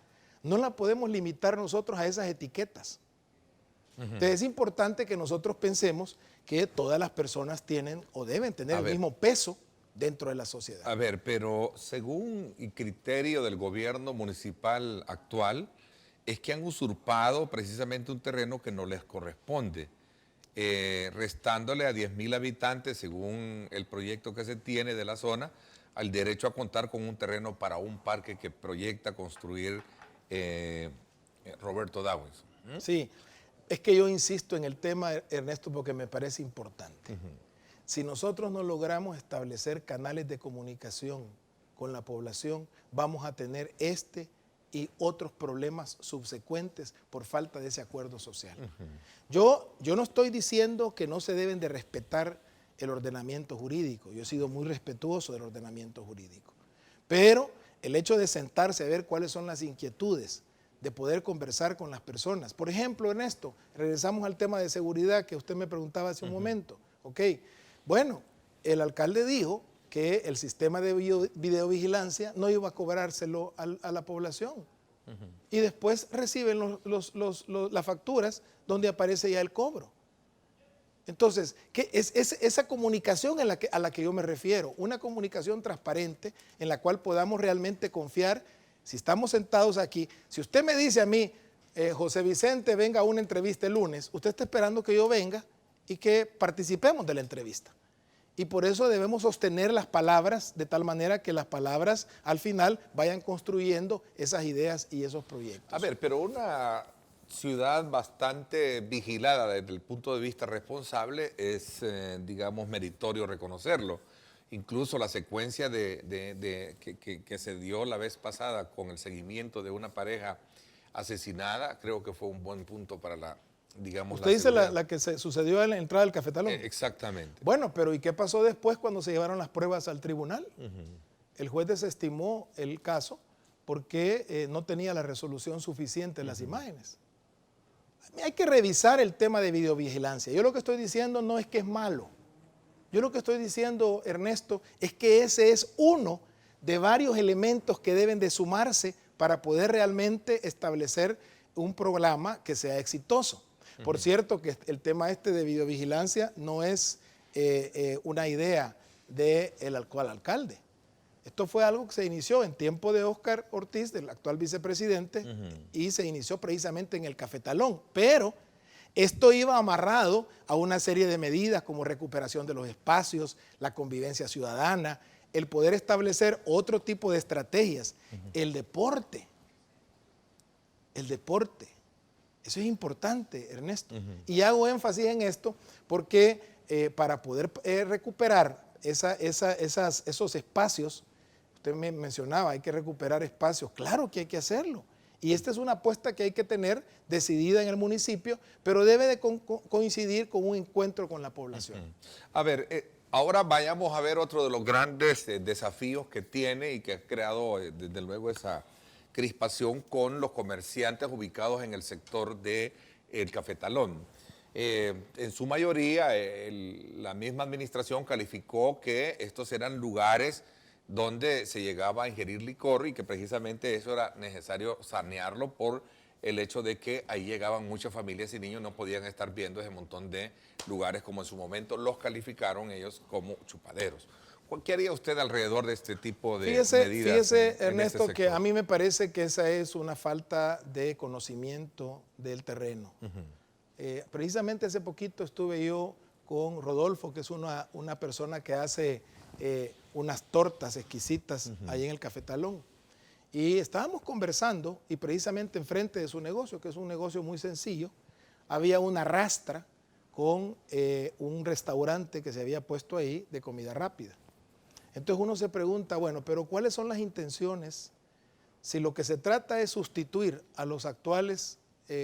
no la podemos limitar nosotros a esas etiquetas. Entonces es importante que nosotros pensemos que todas las personas tienen o deben tener el mismo peso dentro de la sociedad. A ver, pero según el criterio del gobierno municipal actual, es que han usurpado precisamente un terreno que no les corresponde. Restándole a 10,000 habitantes, según el proyecto que se tiene de la zona, al derecho a contar con un terreno para un parque que proyecta construir Roberto Dawes. Sí, es que yo insisto en el tema, Ernesto, porque me parece importante. Si nosotros no logramos establecer canales de comunicación con la población, vamos a tener este y otros problemas subsecuentes por falta de ese acuerdo social. Yo no estoy diciendo que no se deben de respetar el ordenamiento jurídico. Yo he sido muy respetuoso del ordenamiento jurídico. Pero el hecho de sentarse a ver cuáles son las inquietudes, de poder conversar con las personas. Por ejemplo, Ernesto, regresamos al tema de seguridad que usted me preguntaba hace un momento. Ok, bueno, el alcalde dijo que el sistema de videovigilancia no iba a cobrárselo a la población. Y después reciben las facturas donde aparece ya el cobro. Entonces, ¿qué es esa comunicación a la que yo me refiero? Una comunicación transparente en la cual podamos realmente confiar. Si estamos sentados aquí, si usted me dice a mí, José Vicente, venga a una entrevista el lunes, usted está esperando que yo venga y que participemos de la entrevista. Y por eso debemos sostener las palabras de tal manera que las palabras al final vayan construyendo esas ideas y esos proyectos. A ver, pero una ciudad bastante vigilada desde el punto de vista responsable es, digamos, meritorio reconocerlo. Incluso la secuencia que se dio la vez pasada con el seguimiento de una pareja asesinada, creo que fue un buen punto para la, digamos, usted dice la que se sucedió en la entrada del Cafetalón. Exactamente. Bueno, pero ¿y qué pasó después cuando se llevaron las pruebas al tribunal? El juez desestimó el caso porque no tenía la resolución suficiente en las imágenes. Hay que revisar el tema de videovigilancia. Yo lo que estoy diciendo no es que es malo. Yo lo que estoy diciendo, Ernesto, es que ese es uno de varios elementos que deben de sumarse para poder realmente establecer un programa que sea exitoso. Por cierto, que el tema de videovigilancia no es una idea del actual alcalde. Esto fue algo que se inició en tiempo de Óscar Ortiz, del actual vicepresidente, y se inició precisamente en el Cafetalón. Pero esto iba amarrado a una serie de medidas como recuperación de los espacios, la convivencia ciudadana, el poder establecer otro tipo de estrategias, el deporte. Eso es importante, Ernesto. Y hago énfasis en esto porque para poder recuperar esos espacios, usted me mencionaba, hay que recuperar espacios, claro que hay que hacerlo. Y esta es una apuesta que hay que tener decidida en el municipio, pero debe de coincidir con un encuentro con la población. A ver, ahora vayamos a ver otro de los grandes desafíos que tiene y que ha creado desde luego esa crispación con los comerciantes ubicados en el sector del Cafetalón. En su mayoría, la misma administración calificó que estos eran lugares donde se llegaba a ingerir licor y que precisamente eso era necesario sanearlo por el hecho de que ahí llegaban muchas familias y niños, no podían estar viendo ese montón de lugares como en su momento los calificaron ellos como chupaderos. ¿Qué haría usted alrededor de este tipo de medidas? Fíjese, Ernesto, que a mí me parece que esa es una falta de conocimiento del terreno. Precisamente hace poquito estuve yo con Rodolfo, que es una persona que hace unas tortas exquisitas ahí en el Cafetalón. Y estábamos conversando y precisamente enfrente de su negocio, que es un negocio muy sencillo, había una rastra con un restaurante que se había puesto ahí de comida rápida. Entonces uno se pregunta, bueno, pero ¿cuáles son las intenciones? Si lo que se trata es sustituir a los actuales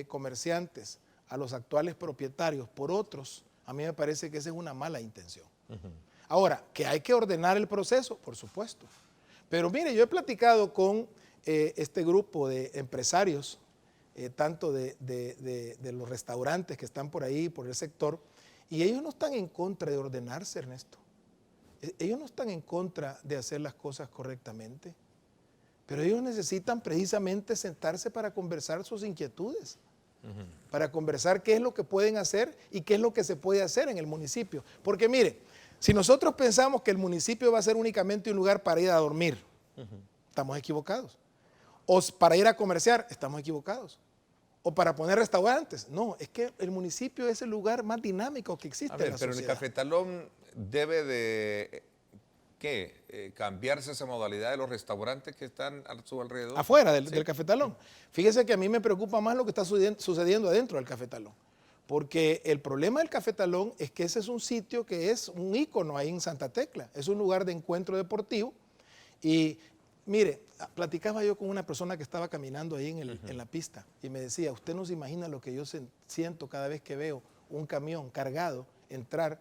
comerciantes, a los actuales propietarios por otros, a mí me parece que esa es una mala intención. Ahora, que hay que ordenar el proceso, por supuesto. Pero mire, yo he platicado con este grupo de empresarios, tanto de los restaurantes que están por ahí, por el sector, y ellos no están en contra de ordenarse, Ernesto. Ellos no están en contra de hacer las cosas correctamente, pero ellos necesitan precisamente sentarse para conversar sus inquietudes, para conversar qué es lo que pueden hacer y qué es lo que se puede hacer en el municipio. Porque mire, si nosotros pensamos que el municipio va a ser únicamente un lugar para ir a dormir, estamos equivocados. O para ir a comerciar, estamos equivocados. O para poner restaurantes. No, es que el municipio es el lugar más dinámico que existe en la pero sociedad. en el Cafetalón debe de cambiarse esa modalidad de los restaurantes que están a su alrededor. Afuera del Cafetalón. Fíjese que a mí me preocupa más lo que está sucediendo adentro del Cafetalón. Porque el problema del Cafetalón es que ese es un sitio que es un ícono ahí en Santa Tecla. Es un lugar de encuentro deportivo. Y mire, platicaba yo con una persona que estaba caminando ahí en la pista y me decía, usted no se imagina lo que yo siento cada vez que veo un camión cargado entrar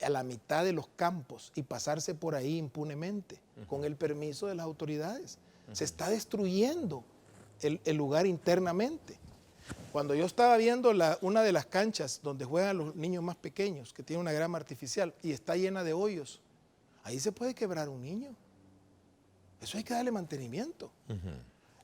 a la mitad de los campos y pasarse por ahí impunemente, con el permiso de las autoridades. Se está destruyendo el lugar internamente. Cuando yo estaba viendo una de las canchas donde juegan los niños más pequeños, que tiene una grama artificial y está llena de hoyos, ahí se puede quebrar un niño. Eso hay que darle mantenimiento.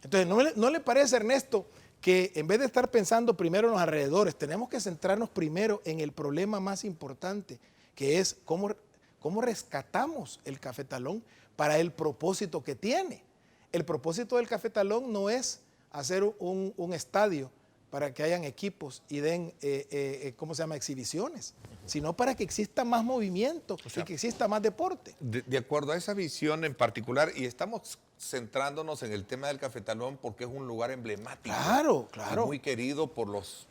Entonces, ¿no le parece, Ernesto, que en vez de estar pensando primero en los alrededores, tenemos que centrarnos primero en el problema más importante, que es cómo rescatamos el Cafetalón para el propósito que tiene? El propósito del Cafetalón no es hacer un estadio para que hayan equipos y den, exhibiciones, sino para que exista más movimiento y que exista más deporte. De acuerdo a esa visión en particular, y estamos centrándonos en el tema del Cafetalón porque es un lugar emblemático. Claro, claro. Y muy querido por los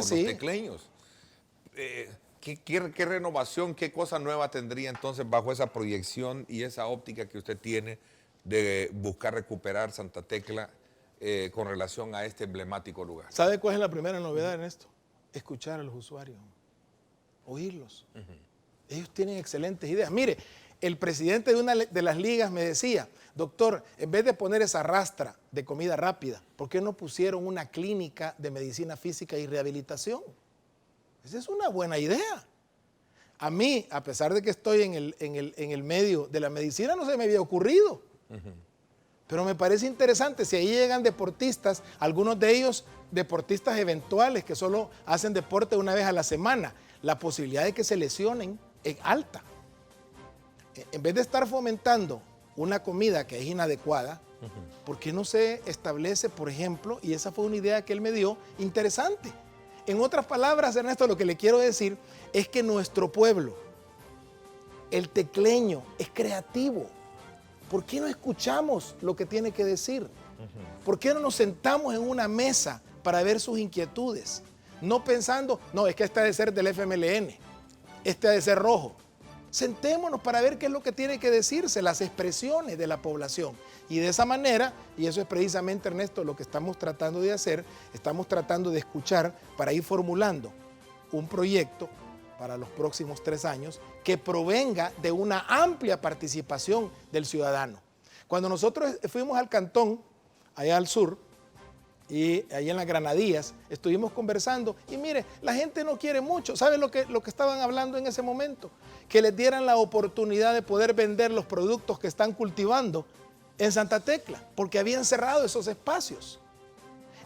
sí. tecleños. ¿Qué renovación, qué cosa nueva tendría entonces bajo esa proyección y esa óptica que usted tiene de buscar recuperar Santa Tecla con relación a este emblemático lugar? ¿Sabe cuál es la primera novedad en esto? Escuchar a los usuarios, oírlos. Ellos tienen excelentes ideas. Mire, el presidente de una de las ligas me decía, doctor, en vez de poner esa rastra de comida rápida, ¿por qué no pusieron una clínica de medicina física y rehabilitación? Esa es una buena idea. A mí, a pesar de que estoy en el medio de la medicina, no se me había ocurrido. Pero me parece interesante, si ahí llegan deportistas, algunos de ellos deportistas eventuales que solo hacen deporte una vez a la semana, la posibilidad de que se lesionen es alta. En vez de estar fomentando una comida que es inadecuada, ¿por qué no se establece, por ejemplo, y esa fue una idea que él me dio, interesante? En otras palabras, Ernesto, lo que le quiero decir es que nuestro pueblo, el tecleño, es creativo. ¿Por qué no escuchamos lo que tiene que decir? ¿Por qué no nos sentamos en una mesa para ver sus inquietudes. No pensando, no, es que este ha de ser del FMLN, este ha de ser rojo. Sentémonos para ver qué es lo que tiene que decirse, las expresiones de la población. Y de esa manera, y eso es precisamente, Ernesto, lo que estamos tratando de hacer, estamos tratando de escuchar para ir formulando un proyecto para los próximos 3 años que provenga de una amplia participación del ciudadano. Cuando nosotros fuimos al Cantón, allá al sur, y ahí en las Granadillas, estuvimos conversando y mire, la gente no quiere mucho. ¿Saben lo que estaban hablando en ese momento? Que les dieran la oportunidad de poder vender los productos que están cultivando en Santa Tecla, porque habían cerrado esos espacios.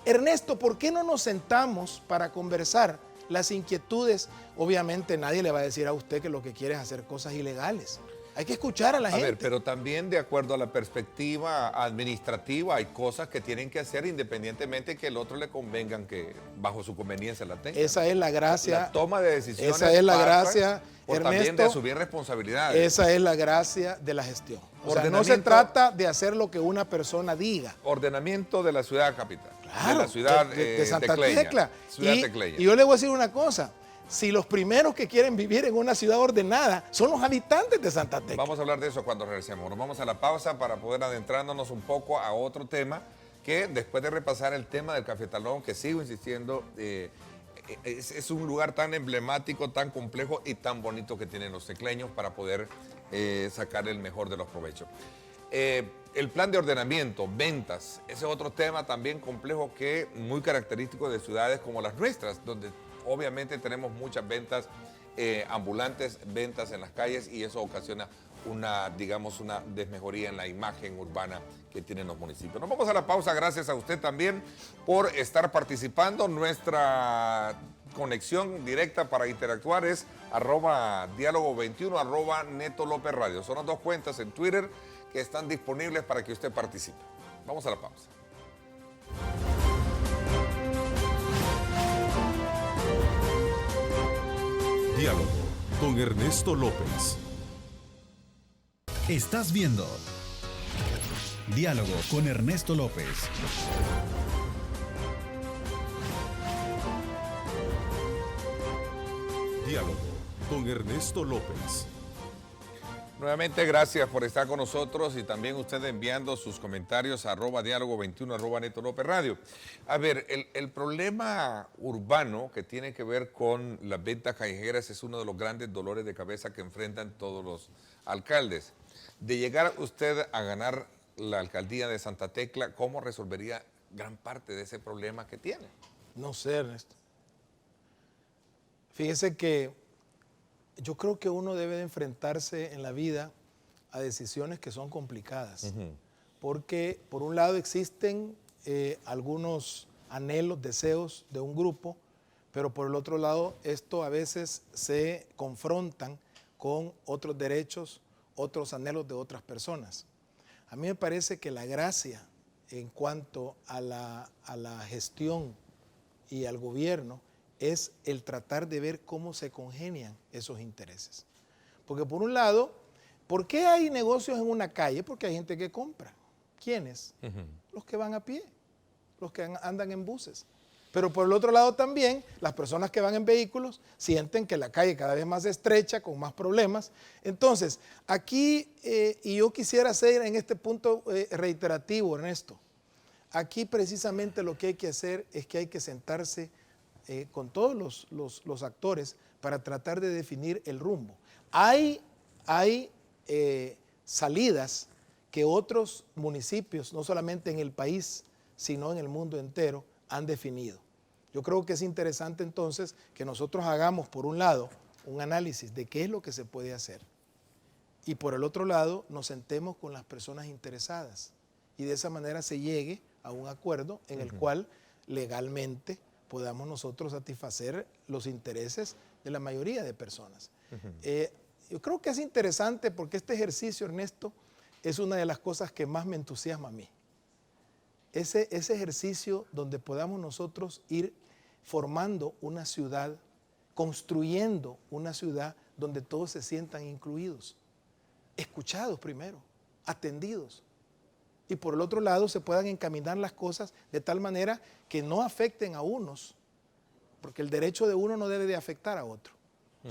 Ernesto, ¿por qué no nos sentamos para conversar las inquietudes? Obviamente nadie le va a decir a usted que lo que quiere es hacer cosas ilegales. Hay que escuchar a la gente. A ver, pero también de acuerdo a la perspectiva administrativa hay cosas que tienen que hacer independientemente que el otro le convengan que bajo su conveniencia la tenga. Esa es la gracia. La toma de decisiones. Esa es la gracia, por Ernesto, también de asumir responsabilidades. Esa es la gracia de la gestión. O sea, no se trata de hacer lo que una persona diga. Ordenamiento de la ciudad capital. Claro, de la ciudad de Santa tecleña, Tecla. Ciudad tecleña. Y yo le voy a decir una cosa. Si los primeros que quieren vivir en una ciudad ordenada son los habitantes de Santa Tecla. Vamos a hablar de eso cuando regresemos. Nos vamos a la pausa para poder adentrarnos un poco a otro tema que después de repasar el tema del cafetalón, que sigo insistiendo, es un lugar tan emblemático, tan complejo y tan bonito que tienen los tecleños para poder sacar el mejor de los provechos. El plan de ordenamiento, ventas, ese es otro tema también complejo que muy característico de ciudades como las nuestras, donde obviamente tenemos muchas ventas ambulantes, ventas en las calles y eso ocasiona una desmejoría en la imagen urbana que tienen los municipios. Nos vamos a la pausa, gracias a usted también por estar participando. Nuestra conexión directa para interactuar es @diálogo21, @Neto López Radio. Son las 2 cuentas en Twitter que están disponibles para que usted participe. Vamos a la pausa. Diálogo con Ernesto López. Estás viendo Diálogo con Ernesto López. Diálogo con Ernesto López. Nuevamente, gracias por estar con nosotros y también usted enviando sus comentarios a @diálogo21, @Neto López Radio. A ver, el problema urbano que tiene que ver con las ventas callejeras es uno de los grandes dolores de cabeza que enfrentan todos los alcaldes. De llegar usted a ganar la alcaldía de Santa Tecla, ¿cómo resolvería gran parte de ese problema que tiene? No sé, Ernesto. Fíjese que yo creo que uno debe de enfrentarse en la vida a decisiones que son complicadas, porque por un lado existen algunos anhelos, deseos de un grupo, pero por el otro lado esto a veces se confrontan con otros derechos, otros anhelos de otras personas. A mí me parece que la gracia en cuanto a la gestión y al gobierno es el tratar de ver cómo se congenian esos intereses. Porque por un lado, ¿por qué hay negocios en una calle? Porque hay gente que compra. ¿Quiénes? Los que van a pie, los que andan en buses. Pero por el otro lado también, las personas que van en vehículos sienten que la calle cada vez más estrecha, con más problemas. Entonces, aquí, y yo quisiera ser en este punto reiterativo, Ernesto, aquí precisamente lo que hay que hacer es que hay que sentarse con todos los actores para tratar de definir el rumbo. Hay salidas que otros municipios, no solamente en el país, sino en el mundo entero, han definido. Yo creo que es interesante entonces que nosotros hagamos, por un lado, un análisis de qué es lo que se puede hacer y por el otro lado nos sentemos con las personas interesadas y de esa manera se llegue a un acuerdo en el cual legalmente podamos nosotros satisfacer los intereses de la mayoría de personas. Yo creo que es interesante porque este ejercicio, Ernesto, es una de las cosas que más me entusiasma a mí. Ese ejercicio donde podamos nosotros ir formando una ciudad, construyendo una ciudad donde todos se sientan incluidos, escuchados primero, atendidos. y por el otro lado se puedan encaminar las cosas de tal manera que no afecten a unos, porque el derecho de uno no debe de afectar a otro,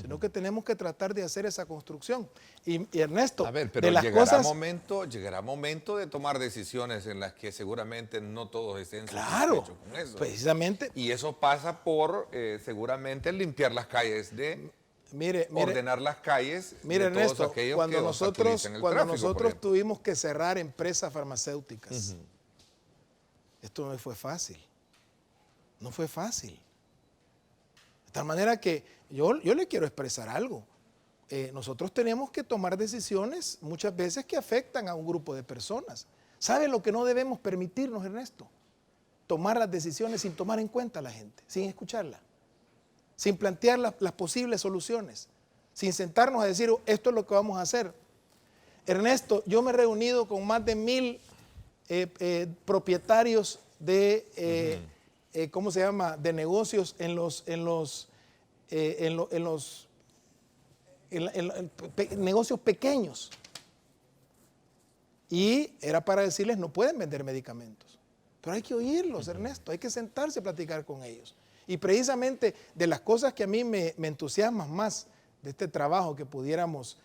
sino que tenemos que tratar de hacer esa construcción. Y Ernesto, a ver, pero de las llegará momento de tomar decisiones en las que seguramente no todos estén satisfechos con eso. Precisamente. Y eso pasa por seguramente limpiar las calles ordenar las calles. Mire, de todos Ernesto, aquellos cuando que nosotros tráfico, tuvimos que cerrar empresas farmacéuticas, esto no fue fácil. No fue fácil. De tal manera que yo le quiero expresar algo. Nosotros tenemos que tomar decisiones muchas veces que afectan a un grupo de personas. ¿Sabe lo que no debemos permitirnos, Ernesto? Tomar las decisiones sin tomar en cuenta a la gente, sin escucharla, sin plantear las posibles soluciones, sin sentarnos a decir, esto es lo que vamos a hacer. Ernesto, yo me he reunido con más de 1000 propietarios de, ¿cómo se llama?, de negocios en negocios pequeños. Y era para decirles, no pueden vender medicamentos. Pero hay que oírlos, Ernesto, hay que sentarse a platicar con ellos. Y precisamente de las cosas que a mí me entusiasman más de este trabajo que pudiéramos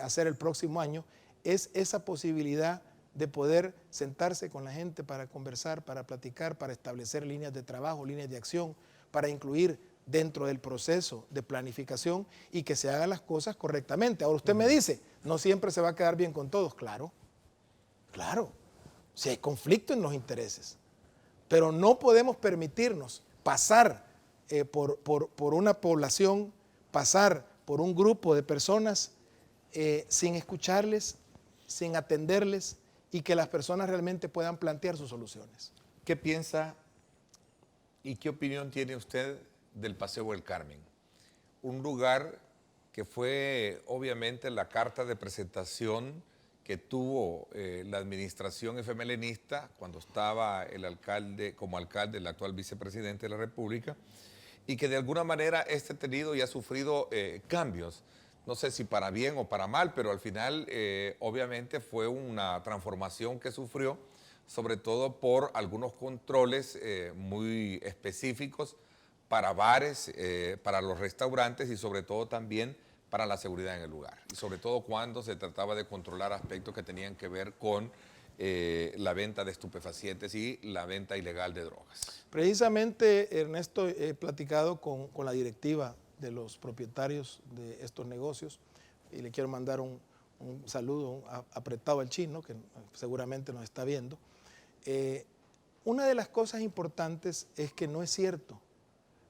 hacer el próximo año, es esa posibilidad de poder sentarse con la gente para conversar, para platicar, para establecer líneas de trabajo, líneas de acción, para incluir dentro del proceso de planificación y que se hagan las cosas correctamente. Ahora usted me dice, no siempre se va a quedar bien con todos. Claro, claro, si hay conflicto en los intereses, pero no podemos permitirnos pasar por una población, pasar por un grupo de personas sin escucharles, sin atenderles y que las personas realmente puedan plantear sus soluciones. ¿Qué piensa y qué opinión tiene usted del Paseo del Carmen? Un lugar que fue obviamente la carta de presentación que tuvo la administración FMLNista cuando estaba el alcalde, como alcalde, el actual vicepresidente de la República, y que de alguna manera ha tenido y ha sufrido cambios. No sé si para bien o para mal, pero al final obviamente fue una transformación que sufrió, sobre todo por algunos controles muy específicos para bares, para los restaurantes y sobre todo también para la seguridad en el lugar. Y sobre todo cuando se trataba de controlar aspectos que tenían que ver con la venta de estupefacientes y la venta ilegal de drogas. Precisamente, Ernesto, he platicado con la directiva de los propietarios de estos negocios y le quiero mandar un saludo apretado al Chino, que seguramente nos está viendo. Una de las cosas importantes es que no es cierto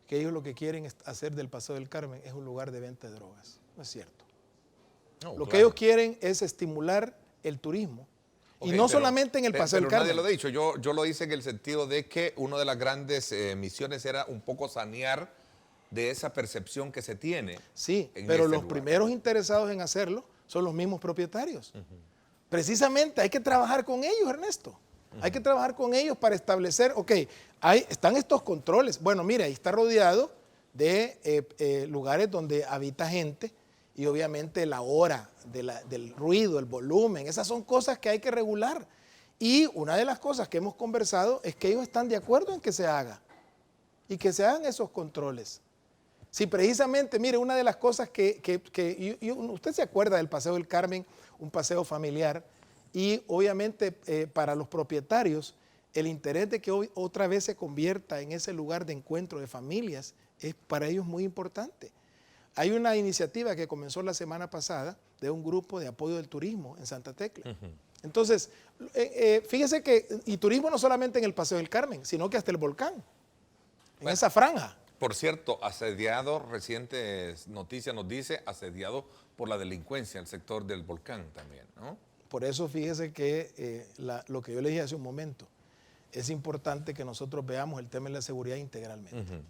que ellos lo que quieren hacer del Paseo del Carmen es un lugar de venta de drogas. No es cierto. No, lo que ellos quieren es estimular el turismo. Y no solamente en el Paseo del Carmen. Nadie lo ha dicho. Yo lo hice en el sentido de que una de las grandes misiones era un poco sanear de esa percepción que se tiene. Sí, pero los primeros interesados en hacerlo son los mismos propietarios. Precisamente hay que trabajar con ellos, Ernesto. Hay que trabajar con ellos para establecer, están estos controles. Bueno, mira, ahí está rodeado de lugares donde habita gente y obviamente la hora del ruido, el volumen, esas son cosas que hay que regular. Y una de las cosas que hemos conversado es que ellos están de acuerdo en que se haga y que se hagan esos controles. Si precisamente, mire, una de las cosas usted se acuerda del Paseo del Carmen, un paseo familiar, y obviamente para los propietarios el interés de que hoy otra vez se convierta en ese lugar de encuentro de familias es para ellos muy importante. Hay una iniciativa que comenzó la semana pasada de un grupo de apoyo del turismo en Santa Tecla. Entonces, fíjese que, y turismo no solamente en el Paseo del Carmen, sino que hasta el volcán, en esa franja. Por cierto, asediado, recientes noticias nos dice, asediado por la delincuencia en el sector del volcán también, ¿no? Por eso fíjese que lo que yo le dije hace un momento, es importante que nosotros veamos el tema de la seguridad integralmente.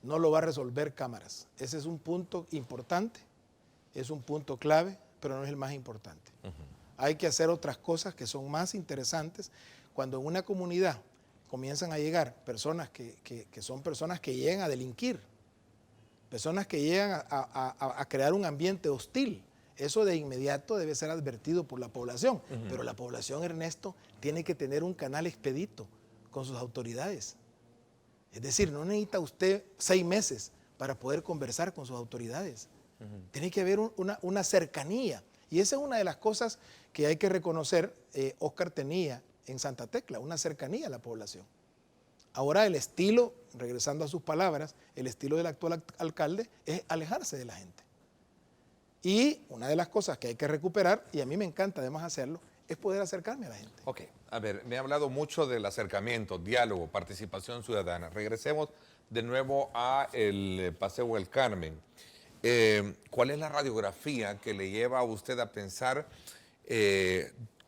No lo va a resolver cámaras. Ese es un punto importante, es un punto clave, pero no es el más importante. Hay que hacer otras cosas que son más interesantes. Cuando en una comunidad comienzan a llegar personas que son personas que llegan a delinquir, personas que llegan a crear un ambiente hostil, eso de inmediato debe ser advertido por la población, pero la población, Ernesto, tiene que tener un canal expedito con sus autoridades. Es decir, no necesita usted 6 meses para poder conversar con sus autoridades. Tiene que haber una cercanía. Y esa es una de las cosas que hay que reconocer, Óscar tenía en Santa Tecla, una cercanía a la población. Ahora el estilo, regresando a sus palabras, el estilo del actual alcalde es alejarse de la gente. Y una de las cosas que hay que recuperar, y a mí me encanta además hacerlo, es poder acercarme a la gente. Ok, a ver, me ha hablado mucho del acercamiento, diálogo, participación ciudadana. Regresemos de nuevo a el Paseo del Carmen. ¿Cuál es la radiografía que le lleva a usted a pensar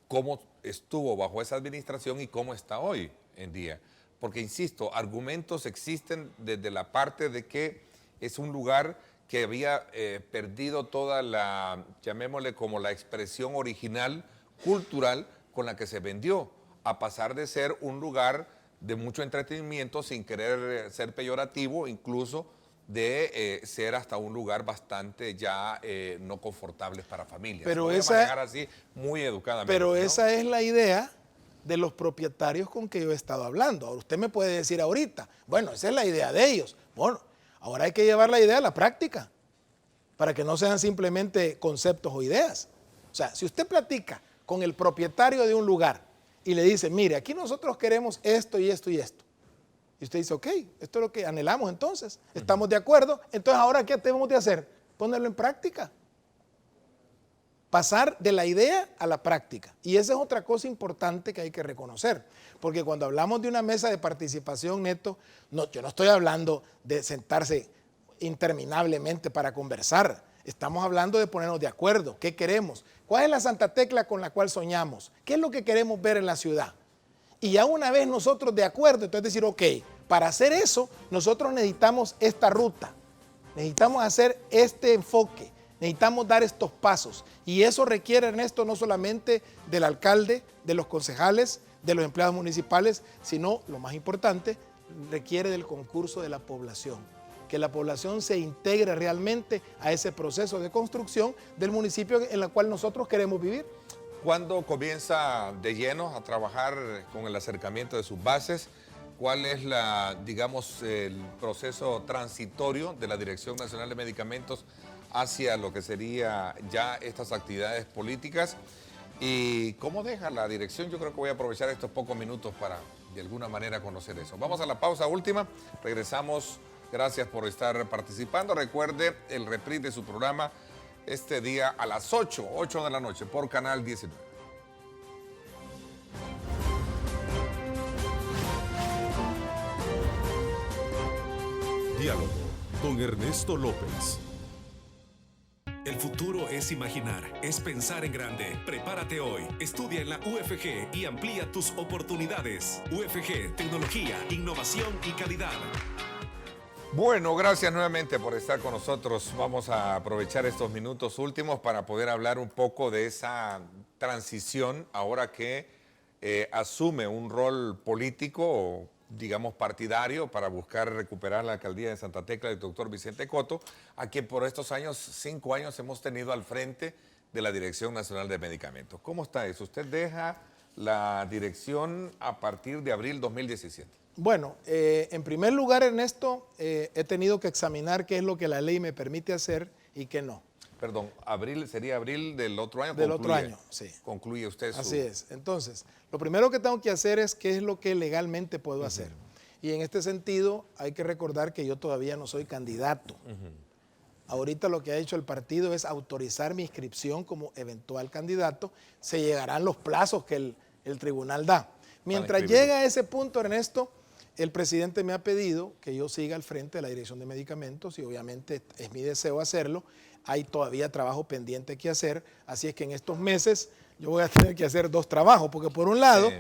cómo estuvo bajo esa administración y cómo está hoy en día? Porque, insisto, argumentos existen desde la parte de que es un lugar que había perdido toda la, llamémosle como la expresión original, cultural, con la que se vendió, a pasar de ser un lugar de mucho entretenimiento sin querer ser peyorativo, incluso de ser hasta un lugar bastante ya no confortable para familias. Pero voy a manejar así muy educadamente. Pero ¿no? esa es la idea de los propietarios con que yo he estado hablando. Ahora, usted me puede decir ahorita, bueno, esa es la idea de ellos. Bueno, ahora hay que llevar la idea a la práctica, para que no sean simplemente conceptos o ideas. O sea, si usted platica con el propietario de un lugar y le dice, mire, aquí nosotros queremos esto y esto y esto. Y usted dice, ok, esto es lo que anhelamos entonces, estamos de acuerdo, entonces ahora ¿qué tenemos de hacer? Ponerlo en práctica. Pasar de la idea a la práctica. Y esa es otra cosa importante que hay que reconocer. Porque cuando hablamos de una mesa de participación, Neto, no, yo no estoy hablando de sentarse interminablemente para conversar. Estamos hablando de ponernos de acuerdo. ¿Qué queremos? ¿Cuál es la Santa Tecla con la cual soñamos? ¿Qué es lo que queremos ver en la ciudad? Y ya una vez nosotros de acuerdo, entonces decir, ok, para hacer eso, nosotros necesitamos esta ruta. Necesitamos hacer este enfoque. Necesitamos dar estos pasos y eso requiere, Ernesto, no solamente del alcalde, de los concejales, de los empleados municipales, sino, lo más importante, requiere del concurso de la población. Que la población se integre realmente a ese proceso de construcción del municipio en el cual nosotros queremos vivir. ¿Cuándo comienza de lleno a trabajar con el acercamiento de sus bases? ¿Cuál es el proceso transitorio de la Dirección Nacional de Medicamentos hacia lo que sería ya estas actividades políticas? ¿Y cómo deja la dirección? Yo creo que voy a aprovechar estos pocos minutos para de alguna manera conocer eso. Vamos a la pausa última, regresamos. Gracias por estar participando. Recuerde el reprise de su programa este día a las 8 de la noche por Canal 19. Diálogo con Ernesto López. El futuro es imaginar, es pensar en grande. Prepárate hoy. Estudia en la UFG y amplía tus oportunidades. UFG, tecnología, innovación y calidad. Bueno, gracias nuevamente por estar con nosotros. Vamos a aprovechar estos minutos últimos para poder hablar un poco de esa transición ahora que asume un rol político, digamos partidario, para buscar recuperar la alcaldía de Santa Tecla del doctor Vicente Coto, a quien por estos 5 años hemos tenido al frente de la Dirección Nacional de Medicamentos. ¿Cómo está eso? Usted deja la dirección a partir de abril 2017. Bueno, en primer lugar, Ernesto, he tenido que examinar qué es lo que la ley me permite hacer y qué no. Perdón, sería abril del otro año. Del otro año, sí. Concluye usted su... Así es. Entonces, lo primero que tengo que hacer es qué es lo que legalmente puedo hacer. Y en este sentido, hay que recordar que yo todavía no soy candidato. Ahorita lo que ha hecho el partido es autorizar mi inscripción como eventual candidato. Se llegarán los plazos que el tribunal da. Mientras llega a ese punto, Ernesto, el presidente me ha pedido que yo siga al frente de la Dirección de Medicamentos y obviamente es mi deseo hacerlo. Hay todavía trabajo pendiente que hacer, así es que en estos meses yo voy a tener que hacer 2 trabajos, porque por un lado,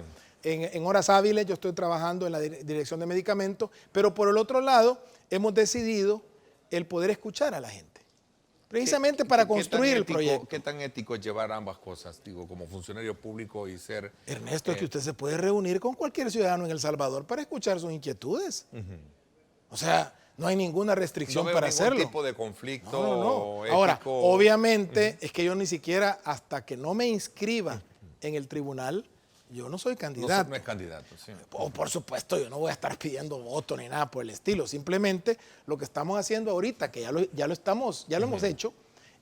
en horas hábiles yo estoy trabajando en la Dirección de Medicamentos, pero por el otro lado hemos decidido el poder escuchar a la gente, precisamente para construir el proyecto. ¿Qué tan ético es llevar ambas cosas, digo, como funcionario público y ser... Ernesto, es que usted se puede reunir con cualquier ciudadano en El Salvador para escuchar sus inquietudes. O sea, No hay ninguna restricción para hacerlo. No veo ningún tipo de conflicto ético. Ahora, obviamente, es que yo ni siquiera, hasta que no me inscriba en el tribunal, yo no soy candidato. No es candidato, sí. Por supuesto, yo no voy a estar pidiendo voto ni nada por el estilo. Simplemente lo que estamos haciendo ahorita, que ya lo hemos hecho,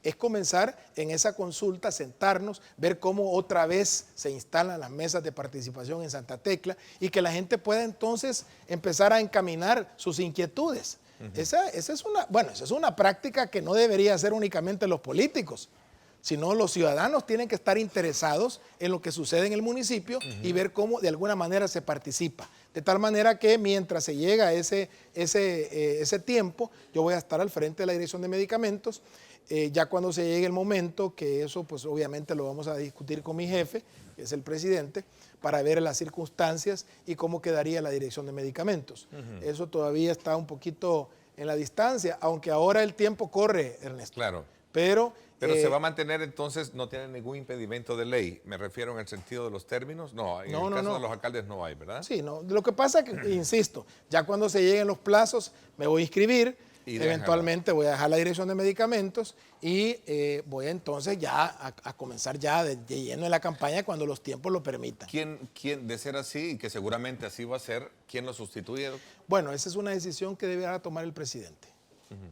es comenzar en esa consulta, sentarnos, ver cómo otra vez se instalan las mesas de participación en Santa Tecla y que la gente pueda entonces empezar a encaminar sus inquietudes. Esa es una práctica que no debería hacer únicamente los políticos, sino los ciudadanos tienen que estar interesados en lo que sucede en el municipio y ver cómo de alguna manera se participa. De tal manera que mientras se llega a ese tiempo, yo voy a estar al frente de la Dirección de Medicamentos. Ya cuando se llegue el momento, que eso pues obviamente lo vamos a discutir con mi jefe, que es el presidente, para ver las circunstancias y cómo quedaría la Dirección de Medicamentos. Eso todavía está un poquito en la distancia, aunque ahora el tiempo corre, Ernesto. Claro. Pero se va a mantener entonces, no tiene ningún impedimento de ley. Me refiero en el sentido de los términos. No, en el caso de los alcaldes no hay, ¿verdad? Sí, no. Lo que pasa es que, insisto, ya cuando se lleguen los plazos, me voy a inscribir. Eventualmente voy a dejar la Dirección de Medicamentos y voy entonces ya a comenzar ya de lleno en la campaña cuando los tiempos lo permitan. ¿Quién, de ser así, y que seguramente así va a ser, quién lo sustituye? Bueno, esa es una decisión que deberá tomar el presidente.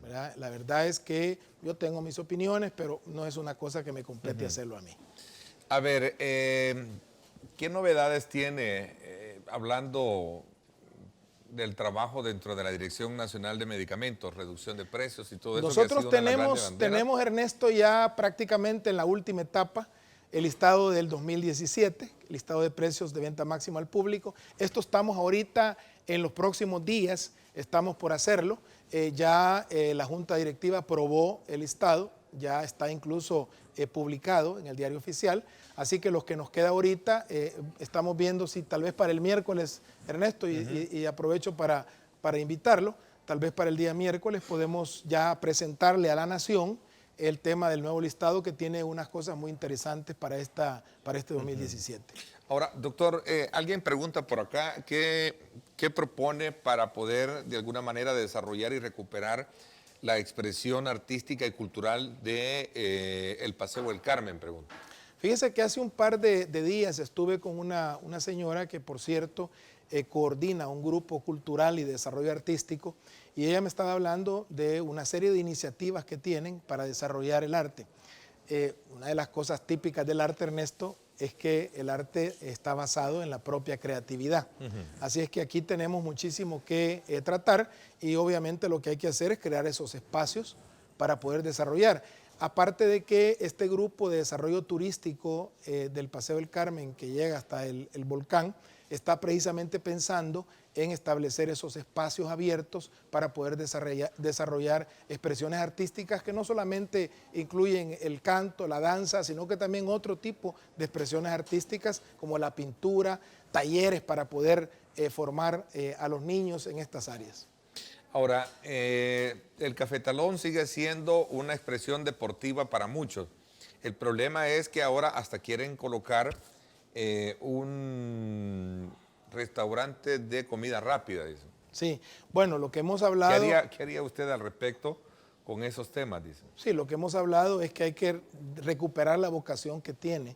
¿Verdad? La verdad es que yo tengo mis opiniones, pero no es una cosa que me compete hacerlo a mí. A ver, ¿qué novedades tiene hablando del trabajo dentro de la Dirección Nacional de Medicamentos, reducción de precios y todo eso? Nosotros tenemos, Ernesto, ya prácticamente en la última etapa el listado del 2017, el listado de precios de venta máxima al público. Esto estamos ahorita en los próximos días, estamos por hacerlo. Ya la Junta Directiva aprobó el listado, ya está incluso publicado en el Diario Oficial. Así que los que nos queda ahorita, estamos viendo si tal vez para el miércoles, Ernesto, y aprovecho para invitarlo, tal vez para el día miércoles podemos ya presentarle a la Nación el tema del nuevo listado, que tiene unas cosas muy interesantes para este 2017. Ahora, doctor, alguien pregunta por acá, ¿qué propone para poder de alguna manera desarrollar y recuperar la expresión artística y cultural de el Paseo del Carmen? Pregunta. Fíjese que hace un par de días estuve con una señora que, por cierto, coordina un grupo cultural y de desarrollo artístico, y ella me estaba hablando de una serie de iniciativas que tienen para desarrollar el arte. Una de las cosas típicas del arte, Ernesto, es que el arte está basado en la propia creatividad. Así es que aquí tenemos muchísimo que tratar, y obviamente lo que hay que hacer es crear esos espacios para poder desarrollar. Aparte de que este grupo de desarrollo turístico del Paseo del Carmen, que llega hasta el volcán, está precisamente pensando en establecer esos espacios abiertos para poder desarrollar expresiones artísticas que no solamente incluyen el canto, la danza, sino que también otro tipo de expresiones artísticas como la pintura, talleres para poder formar a los niños en estas áreas. Ahora, el cafetalón sigue siendo una expresión deportiva para muchos. El problema es que ahora hasta quieren colocar un restaurante de comida rápida, dicen. Sí, bueno, lo que hemos hablado... ¿Qué haría usted al respecto con esos temas, dicen? Sí, lo que hemos hablado es que hay que recuperar la vocación que tiene,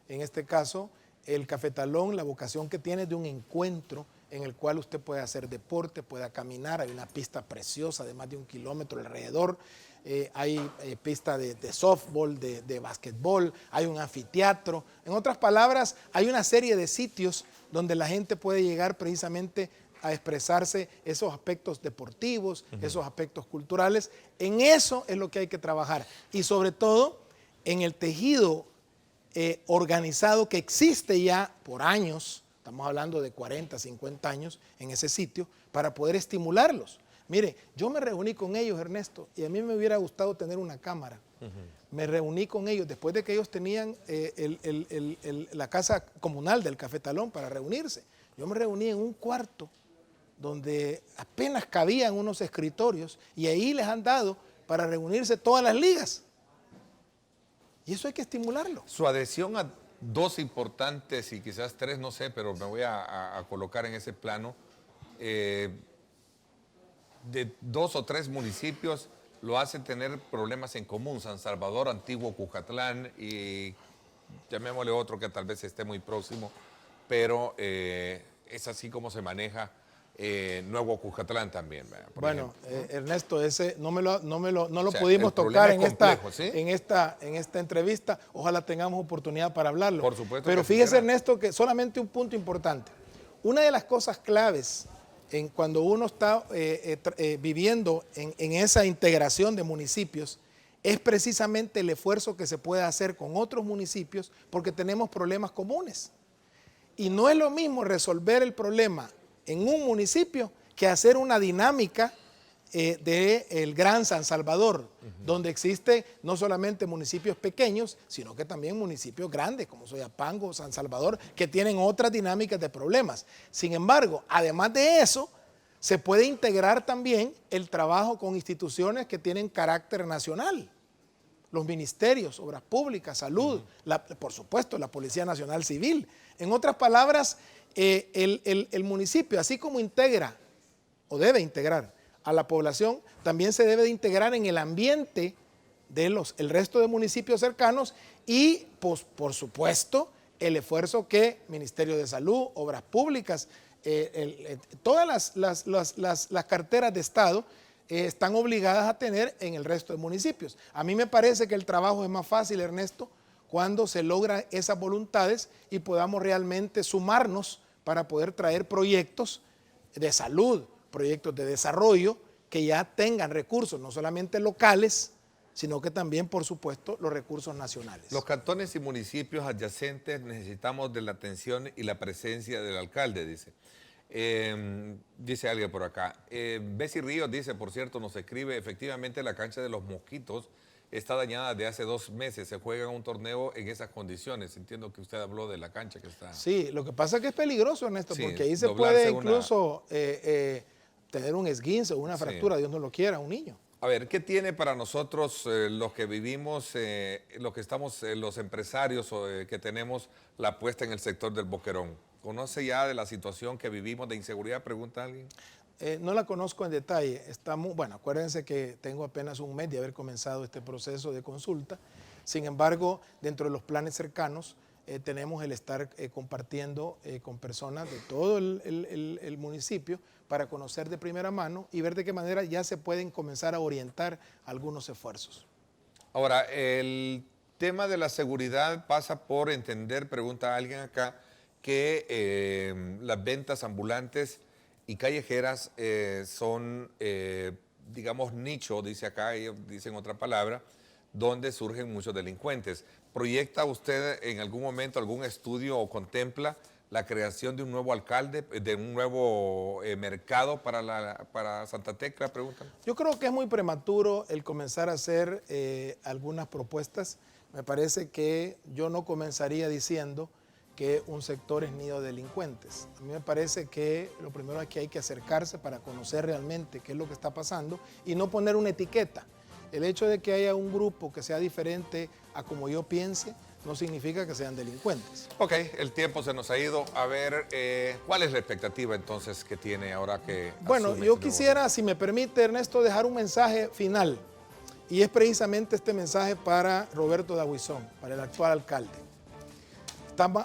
en este caso, el cafetalón, la vocación que tiene de un encuentro en el cual usted puede hacer deporte, pueda caminar. Hay una pista preciosa de más de 1 kilómetro alrededor, hay pista de softball, de básquetbol, hay un anfiteatro. En otras palabras, hay una serie de sitios donde la gente puede llegar precisamente a expresarse esos aspectos deportivos, esos aspectos culturales. En eso es lo que hay que trabajar, y sobre todo en el tejido organizado que existe ya por años. Estamos hablando de 40, 50 años en ese sitio, para poder estimularlos. Mire, yo me reuní con ellos, Ernesto, y a mí me hubiera gustado tener una cámara. Me reuní con ellos después de que ellos tenían la casa comunal del Cafetalón para reunirse. Yo me reuní en un cuarto donde apenas cabían unos escritorios, y ahí les han dado para reunirse todas las ligas. Y eso hay que estimularlo. Su adhesión a 2 importantes y quizás 3, no sé, pero me voy a colocar en ese plano. de 2 o 3 municipios lo hace tener problemas en común, San Salvador, Antiguo Cucatlán y llamémosle otro que tal vez esté muy próximo, pero es así como se maneja Nuevo Cucatlán también. Bueno, Ernesto, ese no lo sea, pudimos tocar en, complejo, ¿sí? en esta entrevista. Ojalá tengamos oportunidad para hablarlo. Por supuesto. Pero fíjese, Ernesto, que solamente un punto importante. Una de las cosas claves cuando uno está viviendo en esa integración de municipios es precisamente el esfuerzo que se puede hacer con otros municipios porque tenemos problemas comunes. Y no es lo mismo resolver el problema en un municipio que hacer una dinámica del Gran San Salvador, donde existe no solamente municipios pequeños, sino que también municipios grandes, como Soyapango, San Salvador, que tienen otras dinámicas de problemas. Sin embargo, además de eso, se puede integrar también el trabajo con instituciones que tienen carácter nacional. Los ministerios, obras públicas, salud, por supuesto, la Policía Nacional Civil. En otras palabras, el municipio, así como integra o debe integrar a la población, también se debe de integrar en el ambiente de el resto de municipios cercanos y, pues, por supuesto, el esfuerzo que Ministerio de Salud, Obras Públicas, todas las carteras de Estado están obligadas a tener en el resto de municipios. A mí me parece que el trabajo es más fácil, Ernesto, cuando se logran esas voluntades y podamos realmente sumarnos para poder traer proyectos de salud, proyectos de desarrollo que ya tengan recursos, no solamente locales, sino que también, por supuesto, los recursos nacionales. Los cantones y municipios adyacentes necesitamos de la atención y la presencia del alcalde, dice. Dice alguien por acá. Bessie Ríos dice, por cierto, nos escribe, efectivamente la cancha de los Mosquitos está dañada de hace 2 meses, se juega un torneo en esas condiciones. Entiendo que usted habló de la cancha que está... Sí, lo que pasa es que es peligroso, Ernesto, sí, porque ahí se puede incluso tener un esguince o una fractura, Dios no lo quiera, un niño. A ver, ¿qué tiene para nosotros los que vivimos, los que estamos, los empresarios que tenemos la apuesta en el sector del Boquerón? ¿Conoce ya de la situación que vivimos de inseguridad? Pregunta alguien. No la conozco en detalle. Bueno, acuérdense que tengo apenas un mes de haber comenzado este proceso de consulta. Sin embargo, dentro de los planes cercanos, tenemos el estar compartiendo con personas de todo el municipio para conocer de primera mano y ver de qué manera ya se pueden comenzar a orientar algunos esfuerzos. Ahora, el tema de la seguridad pasa por entender, pregunta alguien acá, que las ventas ambulantes y callejeras son, digamos, nicho, dice acá, ellos dicen otra palabra, donde surgen muchos delincuentes. ¿Proyecta usted en algún momento algún estudio o contempla la creación de un nuevo alcalde, de un nuevo mercado para Santa Tecla? Preguntan. Yo creo que es muy prematuro el comenzar a hacer algunas propuestas. Me parece que yo no comenzaría diciendo que un sector es nido de delincuentes. A mí me parece que lo primero es que hay que acercarse para conocer realmente qué es lo que está pasando y no poner una etiqueta. El hecho de que haya un grupo que sea diferente a como yo piense no significa que sean delincuentes. Ok, el tiempo se nos ha ido. A ver, ¿cuál es la expectativa entonces que tiene ahora que... Bueno, yo quisiera, si me permite, Ernesto, dejar un mensaje final. Y es precisamente este mensaje para Roberto Dabuizón, para el actual alcalde.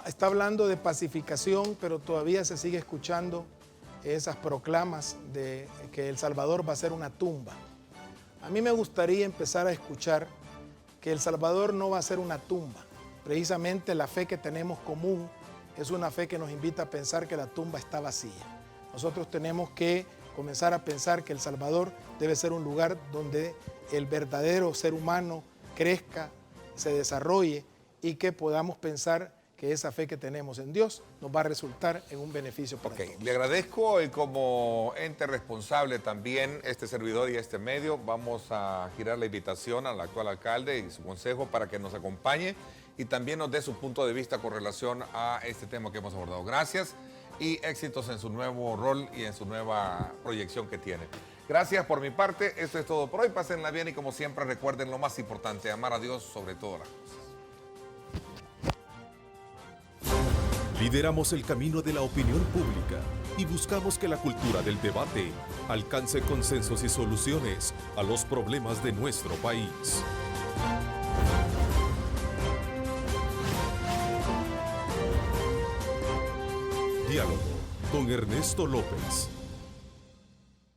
Está hablando de pacificación, pero todavía se sigue escuchando esas proclamas de que El Salvador va a ser una tumba. A mí me gustaría empezar a escuchar que El Salvador no va a ser una tumba. Precisamente la fe que tenemos común es una fe que nos invita a pensar que la tumba está vacía. Nosotros tenemos que comenzar a pensar que El Salvador debe ser un lugar donde el verdadero ser humano crezca, se desarrolle y que podamos pensar que esa fe que tenemos en Dios nos va a resultar en un beneficio para todos. Le agradezco y como ente responsable también, este servidor y este medio, vamos a girar la invitación al actual alcalde y su consejo para que nos acompañe y también nos dé su punto de vista con relación a este tema que hemos abordado. Gracias y éxitos en su nuevo rol y en su nueva proyección que tiene. Gracias por mi parte, esto es todo por hoy, pásenla bien y como siempre recuerden lo más importante, amar a Dios sobre todas las cosas. Lideramos el camino de la opinión pública y buscamos que la cultura del debate alcance consensos y soluciones a los problemas de nuestro país. Diálogo con Ernesto López.